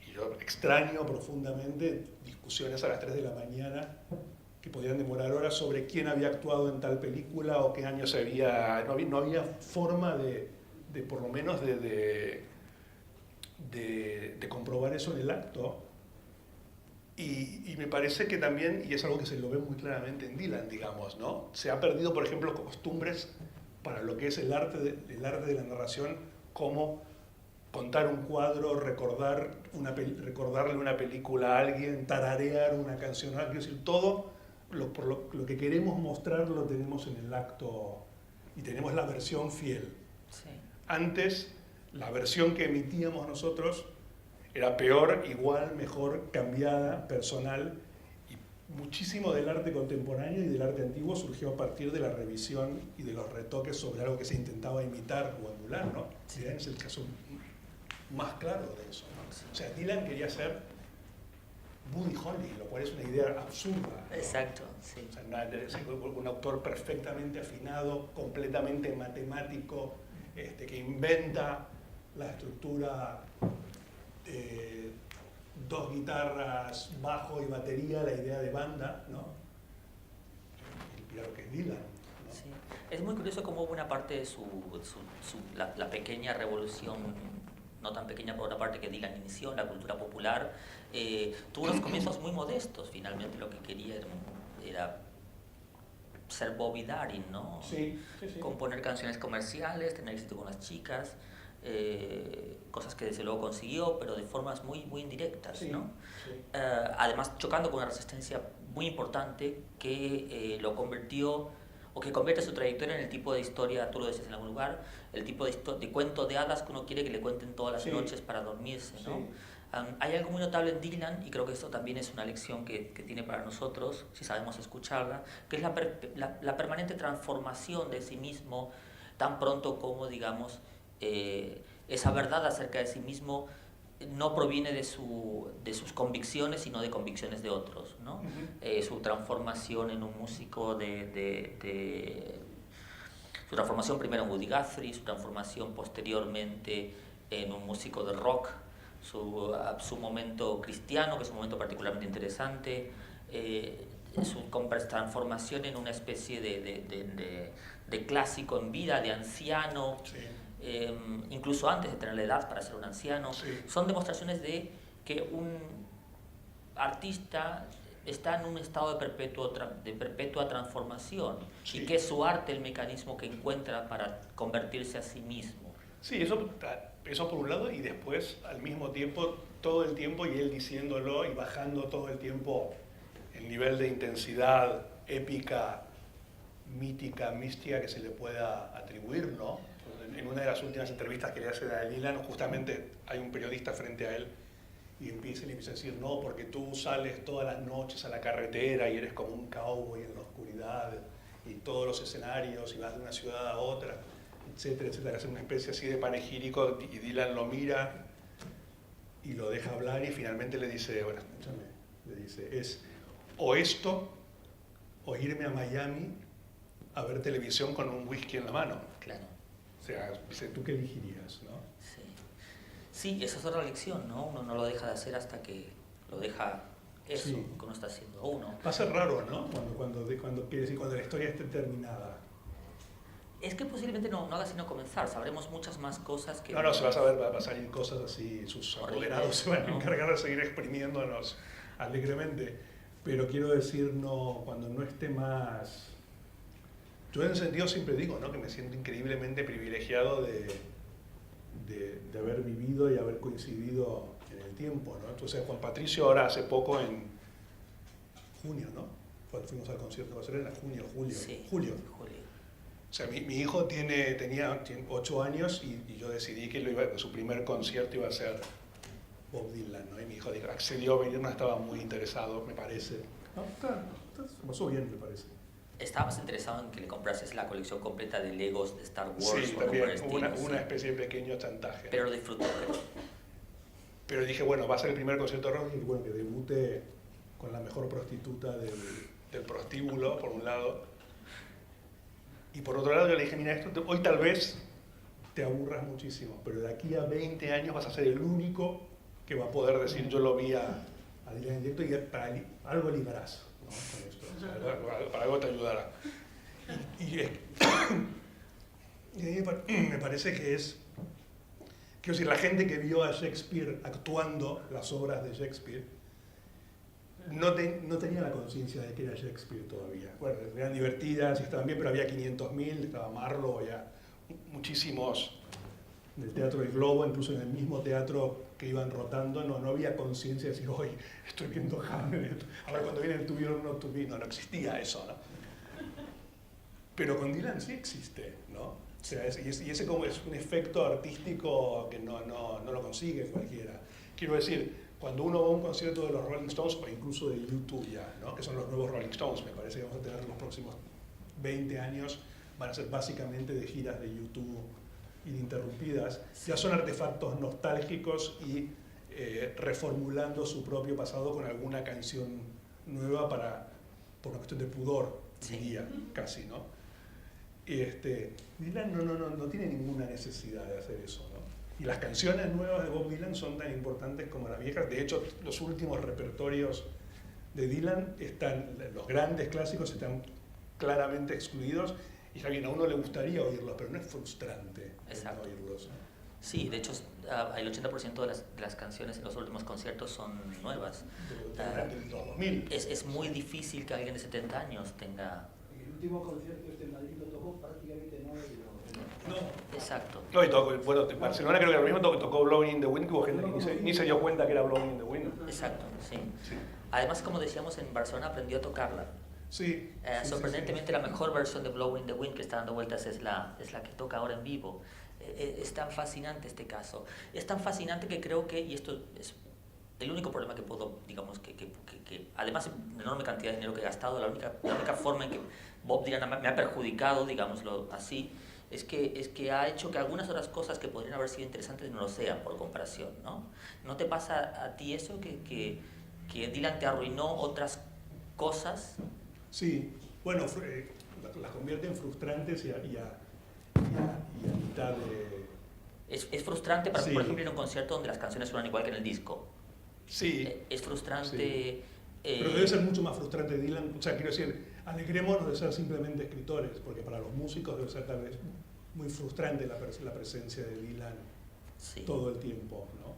Y yo extraño profundamente discusiones a las 3 de la mañana que podían demorar horas sobre quién había actuado en tal película o qué años había. No había forma de por lo menos de comprobar eso en el acto. Y me parece que también, y es algo que se lo ve muy claramente en Dylan, digamos, ¿no? Se ha perdido, por ejemplo, costumbres para lo que es el arte de la narración, como contar un cuadro, recordarle una película a alguien, tararear una canción, quiero decir, todo lo que queremos mostrar lo tenemos en el acto y tenemos la versión fiel. Sí. Antes, la versión que emitíamos nosotros era peor, igual, mejor, cambiada, personal, y muchísimo del arte contemporáneo y del arte antiguo surgió a partir de la revisión y de los retoques sobre algo que se intentaba imitar o emular, ¿no? Sí. Dylan es el caso más claro de eso, ¿no? Sí. O sea, Dylan quería ser Buddy Holly, lo cual es una idea absurda, ¿no? Exacto, sí. O sea, un autor perfectamente afinado, completamente matemático, que inventa la estructura, 2 guitarras, bajo y batería, la idea de banda, ¿no? Claro que es Dylan, ¿no? Sí. Es muy curioso cómo una parte de la pequeña revolución, no tan pequeña por otra parte, que Dylan inició en la cultura popular, tuvo unos comienzos muy modestos. Finalmente lo que quería era ser Bobby Darin, ¿no? Sí, sí, sí. Componer canciones comerciales, tener éxito con las chicas, cosas que desde luego consiguió, pero de formas muy, muy indirectas, Sí, ¿no? sí. Además, chocando con una resistencia muy importante que lo convirtió, o que convierte su trayectoria en el tipo de historia, tú lo decías en algún lugar, el tipo de cuento de hadas que uno quiere que le cuenten todas las Sí. noches para dormirse, ¿no? Sí. Hay algo muy notable en Dylan, y creo que eso también es una lección que tiene para nosotros, si sabemos escucharla, que es la permanente transformación de sí mismo, tan pronto como, digamos, esa verdad acerca de sí mismo no proviene de sus convicciones, sino de convicciones de otros, ¿no? Su transformación en un músico su transformación primero en Woody Guthrie, su transformación posteriormente en un músico de rock, su momento cristiano, que es un momento particularmente interesante, su transformación en una especie de clásico en vida, de anciano, Sí. Incluso antes de tener la edad para ser un anciano. Sí. Son demostraciones de que un artista está en un estado de perpetua transformación, Sí. y que es su arte el mecanismo que encuentra para convertirse a sí mismo. Sí, eso por un lado, y después, al mismo tiempo, todo el tiempo, y él diciéndolo y bajando todo el tiempo el nivel de intensidad épica, mítica, mística que se le pueda atribuir, ¿no? En una de las últimas entrevistas que le hacen a Dylan, justamente hay un periodista frente a él y le empieza a decir, no, porque tú sales todas las noches a la carretera y eres como un cowboy en la oscuridad y todos los escenarios y vas de una ciudad a otra, etcétera, etcétera. Es una especie así de panegírico y Dylan lo mira y lo deja hablar y finalmente le dice, bueno, escúchame, le dice, es o esto o irme a Miami a ver televisión con un whisky en la mano. Claro. O sea, dice, ¿tú qué elegirías, no? Sí. Sí, esa es otra lección, ¿no? Uno no lo deja de hacer hasta que lo deja eso, Sí. que uno está haciendo uno. Va a ser raro, ¿no? Cuando la historia esté terminada. Es que posiblemente no haga sino comenzar, sabremos muchas más cosas que... No, se va a saber, va a salir cosas así, sus Horribles, apoderados se van a ¿no? encargar de seguir exprimiéndonos alegremente. Pero quiero decir, no, cuando no esté más... Yo en ese sentido siempre digo, ¿no? Que me siento increíblemente privilegiado de haber vivido y haber coincidido en el tiempo, ¿no? Entonces Juan Patricio ahora hace poco en junio, ¿no? Cuando fuimos al concierto, va a ser en julio. Sí, Julio. Julio. O sea, mi hijo tenía 8 años y yo decidí que su primer concierto iba a ser Bob Dylan, ¿no? Y mi hijo accedió a venir, no estaba muy interesado, me parece. No, se pasó bien, me parece. Estabas interesado en que le comprases la colección completa de Legos de Star Wars. Sí, o también, por el estilo, una especie de pequeño chantaje. Pero lo disfrutó, creo. Pero dije, bueno, va a ser el primer concierto de rock y bueno, que debute con la mejor prostituta del prostíbulo, por un lado. Y por otro lado yo le dije, mira, hoy tal vez te aburras muchísimo, pero de aquí a 20 años vas a ser el único que va a poder decir, yo lo vi a Dylan en directo y para algo ligarás, ¿no? Con esto. O sea, para algo te ayudará. Y me parece que es... Quiero decir, la gente que vio a Shakespeare actuando las obras de Shakespeare no tenía la conciencia de que era Shakespeare todavía. Bueno, eran divertidas y estaban bien, pero había 500.000, estaba Marlowe, había muchísimos del Teatro del Globo, incluso en el mismo teatro que iban rotando, no había conciencia de decir, hoy estoy viendo Hamlet, ahora cuando viene el To Be or Not To Be, no existía eso, ¿no? Pero con Dylan sí existe, ¿no? O sea, y ese como es un efecto artístico que no lo consigue cualquiera. Quiero decir, cuando uno va a un concierto de los Rolling Stones, o incluso de U2 ya, ¿no? Que son los nuevos Rolling Stones, me parece que vamos a tener en los próximos 20 años, van a ser básicamente de giras de U2 ininterrumpidas, ya son artefactos nostálgicos y reformulando su propio pasado con alguna canción nueva por una cuestión de pudor, diría, casi, ¿no? Dylan no tiene ninguna necesidad de hacer eso, ¿no? Y las canciones nuevas de Bob Dylan son tan importantes como las viejas. De hecho, los últimos repertorios de Dylan los grandes clásicos están claramente excluidos. Y está bien, a uno le gustaría oírlos, pero no es frustrante no oírlos, ¿no? Sí, de hecho, el 80% de las canciones en los últimos conciertos son nuevas. Del 2000. Es muy difícil que alguien de 70 años tenga... El último concierto en Madrid lo tocó prácticamente No. Exacto. No, y tocó, bueno, en Barcelona creo que lo mismo tocó Blowing in the Wind, que hubo gente que ni se dio cuenta que era Blowing in the Wind. Exacto, sí. Además, como decíamos, en Barcelona aprendió a tocarla. Sí. Sorprendentemente, la mejor versión de Blowing in the Wind que está dando vueltas es la que toca ahora en vivo. Es tan fascinante este caso. Es tan fascinante que creo que, y esto es el único problema que puedo, digamos, que además de una enorme cantidad de dinero que he gastado, la única forma en que Bob Dylan me ha perjudicado, digámoslo así, es que ha hecho que algunas otras cosas que podrían haber sido interesantes no lo sean por comparación, ¿no? ¿No te pasa a ti eso, que Dylan te arruinó otras cosas? Sí, bueno, las convierte en frustrantes y a mitad de... Es frustrante, para, sí. Por ejemplo, en un concierto donde las canciones suenan igual que en el disco. Sí. Es frustrante... Sí. Pero debe ser mucho más frustrante Dylan, o sea, quiero decir, alegrémonos de ser simplemente escritores, porque para los músicos debe ser tal vez muy frustrante la presencia de Dylan todo el tiempo, ¿no?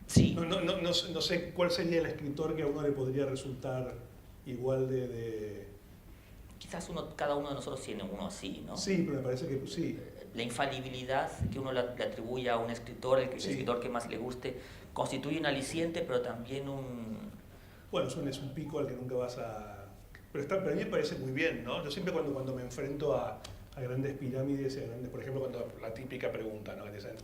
Sí. No sé cuál sería el escritor que a uno le podría resultar igual de... Quizás cada uno de nosotros tiene uno así, ¿no? Sí, pero me parece que sí. La infalibilidad que uno le atribuye a un escritor, el escritor que más le guste, constituye un aliciente, pero también un... Bueno, es un pico al que nunca vas a... Pero a mí me parece muy bien, ¿no? Yo siempre cuando me enfrento a grandes pirámides, por ejemplo, cuando la típica pregunta, ¿no? Que dicen,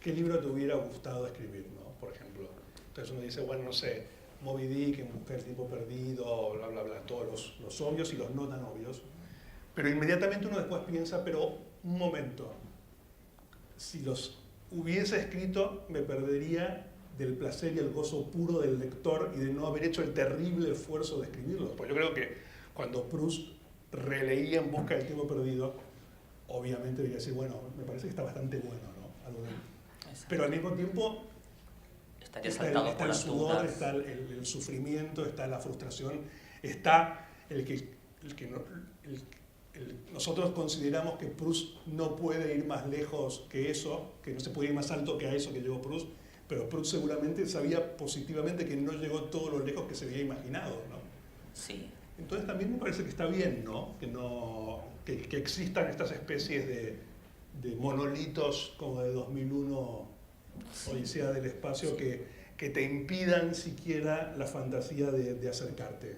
¿qué libro te hubiera gustado escribir, ¿no? Por ejemplo. Entonces uno dice, bueno, no sé, Moby Dick, En busca del tiempo perdido, bla, bla, bla, todos los obvios y los no tan obvios. Pero inmediatamente uno después piensa, pero un momento, si los hubiese escrito me perdería del placer y el gozo puro del lector y de no haber hecho el terrible esfuerzo de escribirlos. Pues yo creo que cuando Proust releía En busca del tiempo perdido, obviamente debería decir, bueno, me parece que está bastante bueno, ¿no? Pero al mismo tiempo está el sudor, está el sufrimiento, está la frustración, está nosotros consideramos que Proust no puede ir más lejos que eso, que no se puede ir más alto que a eso que llegó Proust, pero Proust seguramente sabía positivamente que no llegó todo lo lejos que se había imaginado, ¿no? Sí. Entonces también me parece que está bien, ¿no? Que existan estas especies de monolitos como de 2001, Odisea del Espacio, que te impidan siquiera la fantasía de acercarte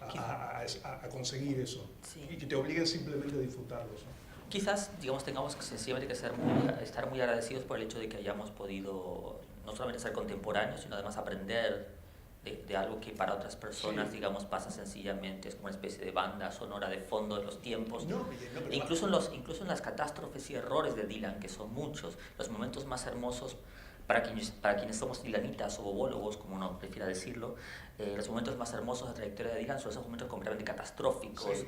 a conseguir eso, y que te obliguen simplemente a disfrutarlos, ¿no? Quizás, digamos, tengamos sencillamente que estar muy agradecidos por el hecho de que hayamos podido no solamente ser contemporáneos, sino además aprender de algo que para otras personas, Sí. digamos, pasa sencillamente, es como una especie de banda sonora de fondo de los tiempos. No, pero E incluso en las catástrofes y errores de Dylan, que son muchos, los momentos más hermosos para quienes somos dilanitas o bobólogos, como uno prefiera decirlo, los momentos más hermosos de la trayectoria de Dylan son esos momentos completamente catastróficos. Sí.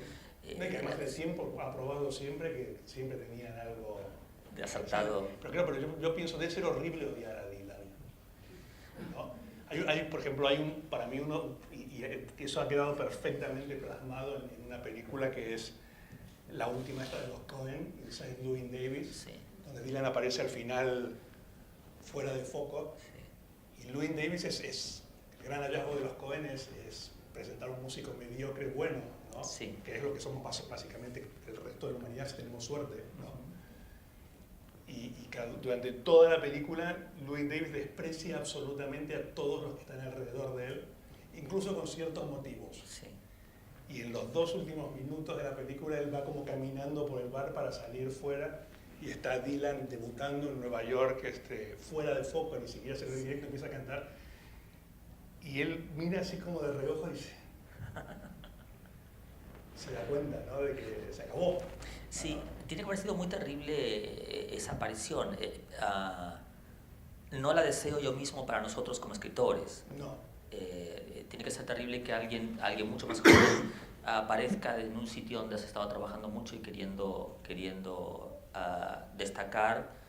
No, y que además el tiempo ha probado siempre que siempre tenían algo de acertado. Pero claro, yo pienso, debe ser horrible odiar a Dylan, ¿no? Por ejemplo, para mí y eso ha quedado perfectamente plasmado en una película que es la última esta de los Coen, Inside Llewyn Davis, Sí. donde Dylan aparece al final fuera de foco. Sí. Y Llewyn Davis el gran hallazgo de los Coen es presentar un músico mediocre bueno, ¿no? Sí. Que es lo que somos básicamente el resto de la humanidad si tenemos suerte, ¿no? Y durante toda la película, Llewyn Davis desprecia absolutamente a todos los que están alrededor de él, incluso con ciertos motivos. Sí. Y en los 2 últimos minutos de la película, él va como caminando por el bar para salir fuera, y está Dylan debutando en Nueva York, fuera de foco, ni siquiera se ve directo, empieza a cantar. Y él mira así como de reojo y dice... se da cuenta, ¿no?, de que se acabó. Sí, tiene que haber sido muy terrible esa aparición. No la deseo yo mismo para nosotros como escritores. No. Tiene que ser terrible que alguien mucho más joven aparezca en un sitio donde has estado trabajando mucho y queriendo destacar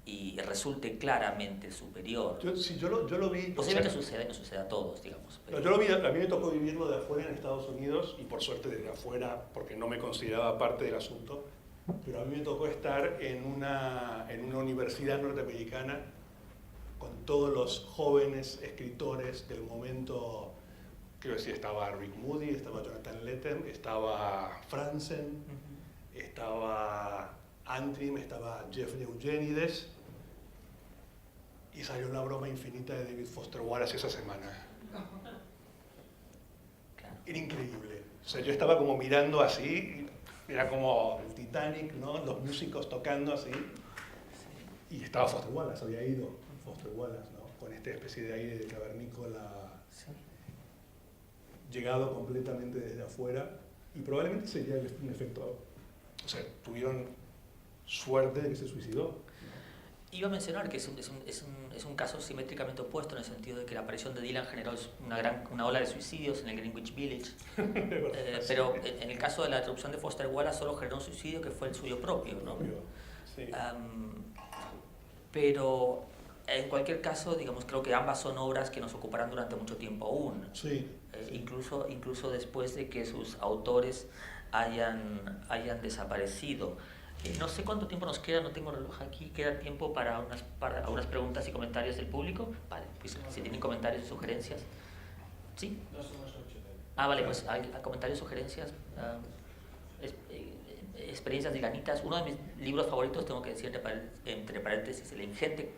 y resulte claramente superior. Yo lo vi... Posiblemente suceda y no suceda a todos, digamos. Pero yo lo vi, a mí me tocó vivirlo de afuera en Estados Unidos, y por suerte desde afuera, porque no me consideraba parte del asunto, pero a mí me tocó estar en una universidad norteamericana con todos los jóvenes escritores del momento. Quiero decir, estaba Rick Moody, estaba Jonathan Lethem, estaba Franzen, estaba Antrim, estaba Jeffrey Eugenides, y salió la broma infinita de David Foster Wallace esa semana. Claro. Era increíble. O sea, yo estaba como mirando así, era como el Titanic, ¿no? Los músicos tocando así, y estaba Foster Wallace, había ido Foster Wallace, ¿no? Con esta especie de aire de cavernícola, Sí. llegado completamente desde afuera, y probablemente sería un efecto, o sea, tuvieron suerte de que se suicidó. Iba a mencionar que es un caso simétricamente opuesto, en el sentido de que la aparición de Dylan generó una ola de suicidios en el Greenwich Village, pero en el caso de la interrupción de Foster Wallace solo generó un suicidio que fue el suyo propio, ¿no? Sí. Pero en cualquier caso, digamos, creo que ambas son obras que nos ocuparán durante mucho tiempo aún, Sí. incluso después de que sus autores hayan desaparecido. No sé cuánto tiempo nos queda, no tengo reloj aquí, queda tiempo para unas preguntas y comentarios del público. Vale, pues si tienen comentarios y sugerencias. ¿Sí? No son las 8. Vale, pues hay comentarios, sugerencias, experiencias dilanitas. Uno de mis libros favoritos, tengo que decir entre paréntesis, la ingente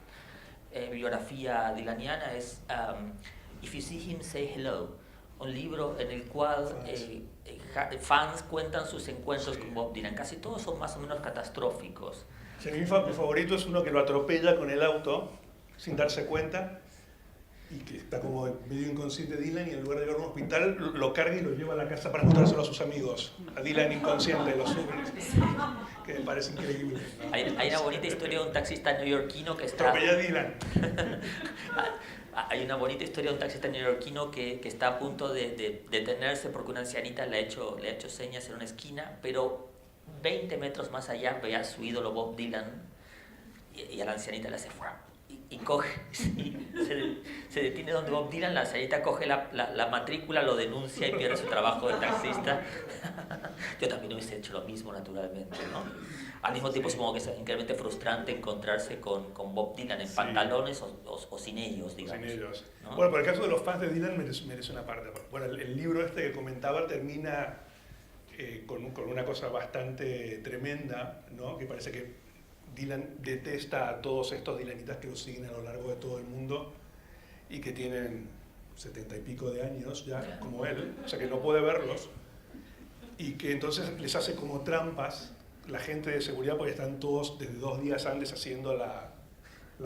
biografía dilaniana es If You See Him, Say Hello, un libro en el cual fans cuentan sus encuentros con Bob Dylan. Casi todos son más o menos catastróficos. Sí, mi favorito es uno que lo atropella con el auto sin darse cuenta, y que está como medio inconsciente Dylan, y en lugar de llevarlo a un hospital lo carga y lo lleva a la casa para mostrárselo a sus amigos. A Dylan inconsciente lo sube, que me parece increíble, ¿no? Hay una bonita historia de un taxista neoyorquino que está... Atropella a Dylan. Hay una bonita historia de un taxista neoyorquino que está a punto de detenerse porque una ancianita le ha hecho señas en una esquina, pero 20 metros más allá ve a su ídolo Bob Dylan y a la ancianita le hace ¡fuera! Y coge, y se detiene donde Bob Dylan, la ancianita coge la matrícula, lo denuncia y pierde su trabajo de taxista. Yo también hubiese hecho lo mismo, naturalmente, ¿no? Al mismo tiempo supongo que es increíblemente frustrante encontrarse con Bob Dylan en pantalones o sin ellos, digamos. Sin ellos. ¿No? Bueno, por el caso de los fans de Dylan merece una parte. Bueno, el libro este que comentaba termina con una cosa bastante tremenda, ¿no? Que parece que Dylan detesta a todos estos dilanitas que lo siguen a lo largo de todo el mundo y que tienen 70 y pico de años ya, como él, o sea que no puede verlos, y que entonces les hace como trampas la gente de seguridad, porque están todos desde 2 días antes haciendo la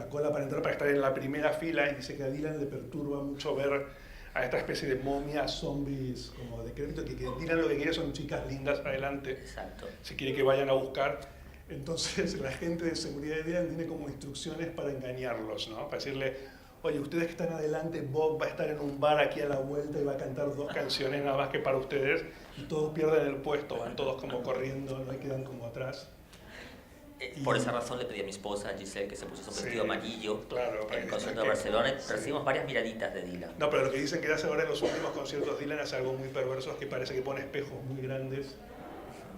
cola para entrar, para estar en la primera fila, y dice que a Dylan le perturba mucho ver a esta especie de momias, zombies, como de crédito, que Dylan lo que quiere son chicas lindas adelante. Exacto. Se quiere que vayan a buscar. Entonces la gente de seguridad de Dylan tiene como instrucciones para engañarlos, ¿no? Para decirle, oye, ustedes que están adelante, Bob va a estar en un bar aquí a la vuelta y va a cantar 2 canciones nada más que para ustedes, y todos pierden el puesto, van todos como corriendo, ¿no? Y quedan como atrás. Por esa razón le pedí a mi esposa Giselle que se pusiese un vestido amarillo, claro, en el concierto de Barcelona, y recibimos varias miraditas de Dylan. No, pero lo que dicen que hace ahora en los últimos conciertos de Dylan es algo muy perverso, es que parece que pone espejos muy grandes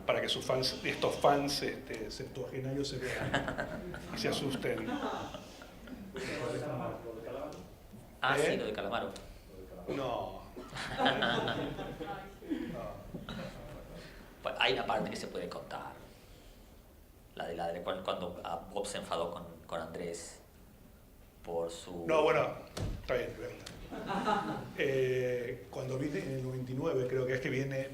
para que sus fans, estos fans septuagenarios se vean y se asusten. Ah, sí, lo de Calamaro. No. Pues hay una parte que se puede contar. La de cuando Bob se enfadó con Andrés por su... No, bueno, está bien. Cuando vine en el 99, creo que es que viene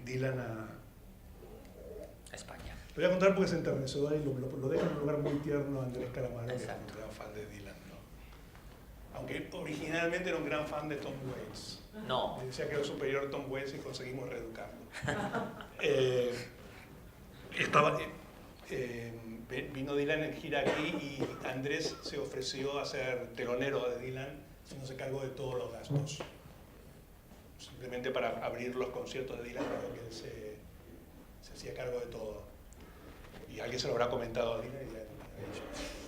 Dylan a España. Lo voy a contar porque es enternecedor y lo deja en un lugar muy tierno a Andrés Calamaro, que es Exacto. un gran fan de Dylan, ¿no? Aunque originalmente era un gran fan de Tom Waits. No. Me decía que era superior a Tom Waits y conseguimos reeducarlo. Vino Dylan en gira aquí y Andrés se ofreció a ser telonero de Dylan, haciéndose cargo de todos los gastos. Simplemente para abrir los conciertos de Dylan, creo que él se hacía cargo de todo. Y alguien se lo habrá comentado a Dylan y ha dicho,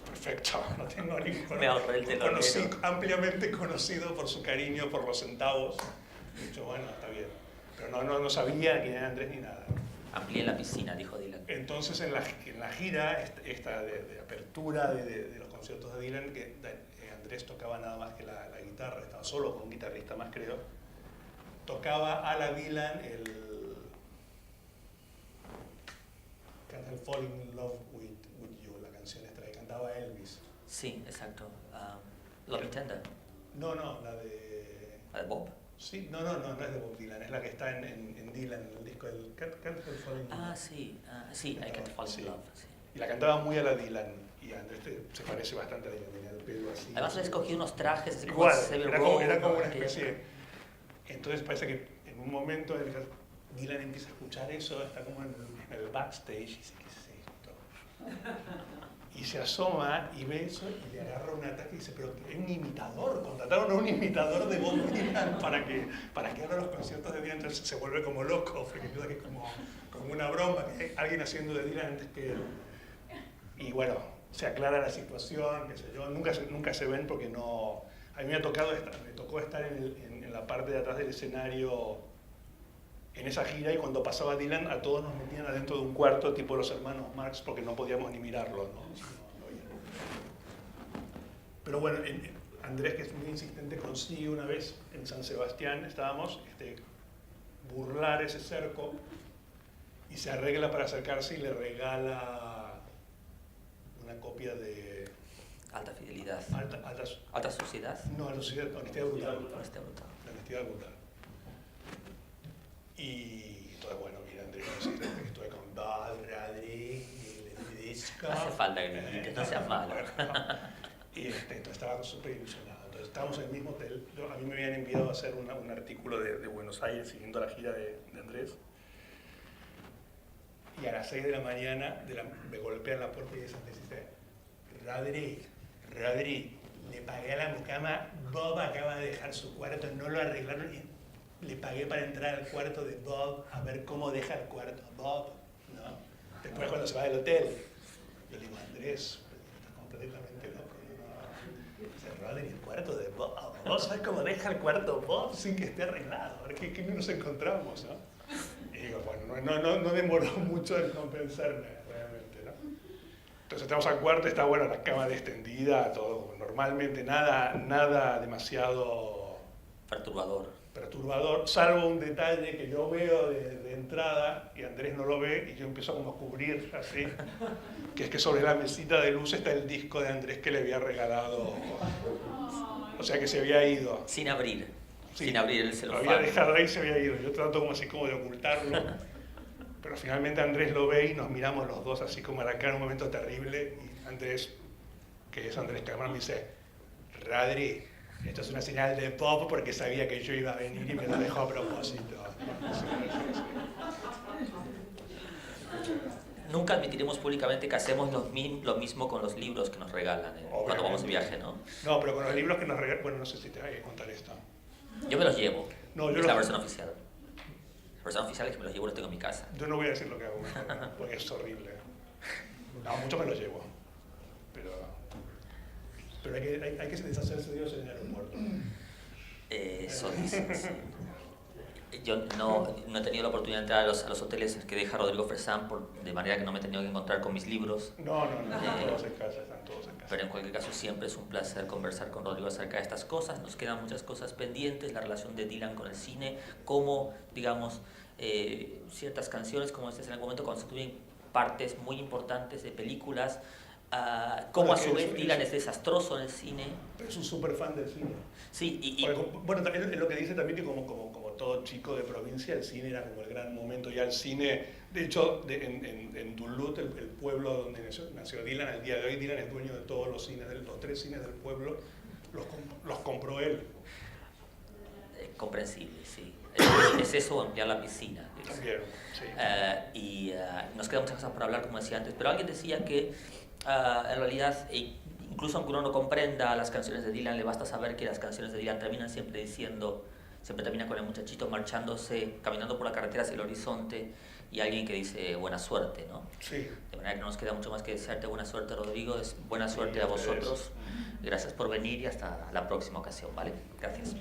perfecto, no tengo ningún Me ahorré el telonero. Ampliamente conocido por su cariño por los centavos. He dicho, bueno, está bien. Pero no sabía quién era Andrés ni nada. Amplié la piscina, dijo Dylan. Entonces en la gira esta de apertura de los conciertos de Dylan, que Andrés tocaba nada más que la guitarra, estaba solo con un guitarrista más creo, tocaba a la Dylan el Falling in Love with You, la canción esta que cantaba Elvis. Sí, exacto. Love Me Tender. No, la de... ¿La de Bob? Sí, no es de Bob Dylan, es la que está en Dylan, en el disco del Can't Help Falling in Love. Sí, I Can't Fall in Love. Sí. Y la cantaba muy a la Dylan, y Andrés se parece bastante a Dylan, tenía el pelo así. Además le escogí unos trajes así igual, como Savile era Row, como una aquella- especie. Entonces parece que en un momento Dylan empieza a escuchar eso, está como en el backstage y dice, ¿qué es esto? Y se asoma y ve eso y le agarra un ataque y dice, pero es un imitador, contrataron a un imitador de Bob Dylan para que haga los conciertos de Dylan. Entonces se vuelve como loco, porque piensa que es como una broma, que hay alguien haciendo de Dylan antes que él. Y bueno, se aclara la situación, qué sé yo, nunca se ven porque no... A mí me tocó estar en la parte de atrás del escenario en esa gira, y cuando pasaba Dylan a todos nos metían adentro de un cuarto tipo los hermanos Marx porque no podíamos ni mirarlo, ¿no? Pero bueno, Andrés, que es muy insistente, consigue una vez en San Sebastián, estábamos, burlar ese cerco y se arregla para acercarse y le regala una copia de... Alta fidelidad. Alta sociedad. No, honestidad brutal. Honestidad brutal. La honestidad brutal. Y entonces, bueno, mira, Andrés, que estuve con Bob, Radri, el disco. Hace falta que me invites, no seas malo. Y entonces estaba súper ilusionado. Entonces estábamos en el mismo hotel. A mí me habían enviado a hacer un artículo de Buenos Aires siguiendo la gira de Andrés. Y a las 6 de la mañana me golpean la puerta y dice, Rodri, le pagué a la mucama, Bob acaba de dejar su cuarto, no lo arreglaron y le pagué para entrar al cuarto de Bob a ver cómo deja el cuarto Bob, ¿no? Después cuando se va del hotel, yo le digo, Andrés, estás completamente loco, ¿no? Dice, Rodri, el cuarto de Bob, ¿vos sabés cómo deja el cuarto Bob sin que esté arreglado? A ver qué nos encontramos, ¿no? Y digo, bueno, no demoró mucho en compensarme realmente, ¿no? Entonces entramos al cuarto, está bueno, la cama extendida, todo normalmente, nada demasiado perturbador, salvo un detalle que yo veo de entrada y Andrés no lo ve y yo empiezo como a cubrir así, que es que sobre la mesita de luz está el disco de Andrés que le había regalado, o sea que se había ido. Sin abrir. Sí, sin abrir el celofán. Lo había dejado ahí y se había ido. Yo trato como así como de ocultarlo. Pero finalmente Andrés lo ve y nos miramos los dos así como a la cara en un momento terrible. Y Andrés, que es Andrés Calamaro, me dice, Radri, Esto es una señal de pop porque sabía que yo iba a venir y me lo dejó a propósito. Nunca admitiremos públicamente que hacemos lo mismo con los libros que nos regalan cuando vamos de viaje, ¿no? No, pero con los libros que nos regalan... Bueno, no sé si te voy a contar esto. Yo me los llevo. No, yo es la versión oficial. La versión oficial es que me los llevo y los tengo en mi casa. Yo no voy a decir lo que hago, porque es horrible. No, mucho me los llevo. Pero hay que deshacerse de ellos en el aeropuerto. Eso dicen, sí. Yo no he tenido la oportunidad de entrar a los hoteles que deja Rodrigo Fresán, de manera que no me he tenido que encontrar con mis libros. No, están todos en casa, Pero en cualquier caso siempre es un placer conversar con Rodrigo acerca de estas cosas. Nos quedan muchas cosas pendientes, la relación de Dylan con el cine, cómo, digamos, ciertas canciones, como este en el momento, constituyen partes muy importantes de películas, cómo a su vez Dylan es desastroso en el cine. Pero es un súper fan del cine. Sí, bueno, también es lo que dice también que como todo chico de provincia, el cine era como el gran momento. Ya el cine, de hecho, en Duluth, el pueblo donde nació Dylan, al día de hoy Dylan es dueño de todos los cines, los 3 cines del pueblo, los compró él. Comprensible, sí. Es eso, ampliar la piscina. También, sí. Y nos quedan muchas cosas por hablar, como decía antes, pero alguien decía que en realidad, incluso aunque uno no comprenda las canciones de Dylan, le basta saber que las canciones de Dylan terminan siempre termina con el muchachito marchándose, caminando por la carretera hacia el horizonte y alguien que dice buena suerte, ¿no? Sí. De manera que no nos queda mucho más que desearte buena suerte, Rodrigo, buena suerte a vosotros. Gracias por venir y hasta la próxima ocasión, ¿vale? Gracias.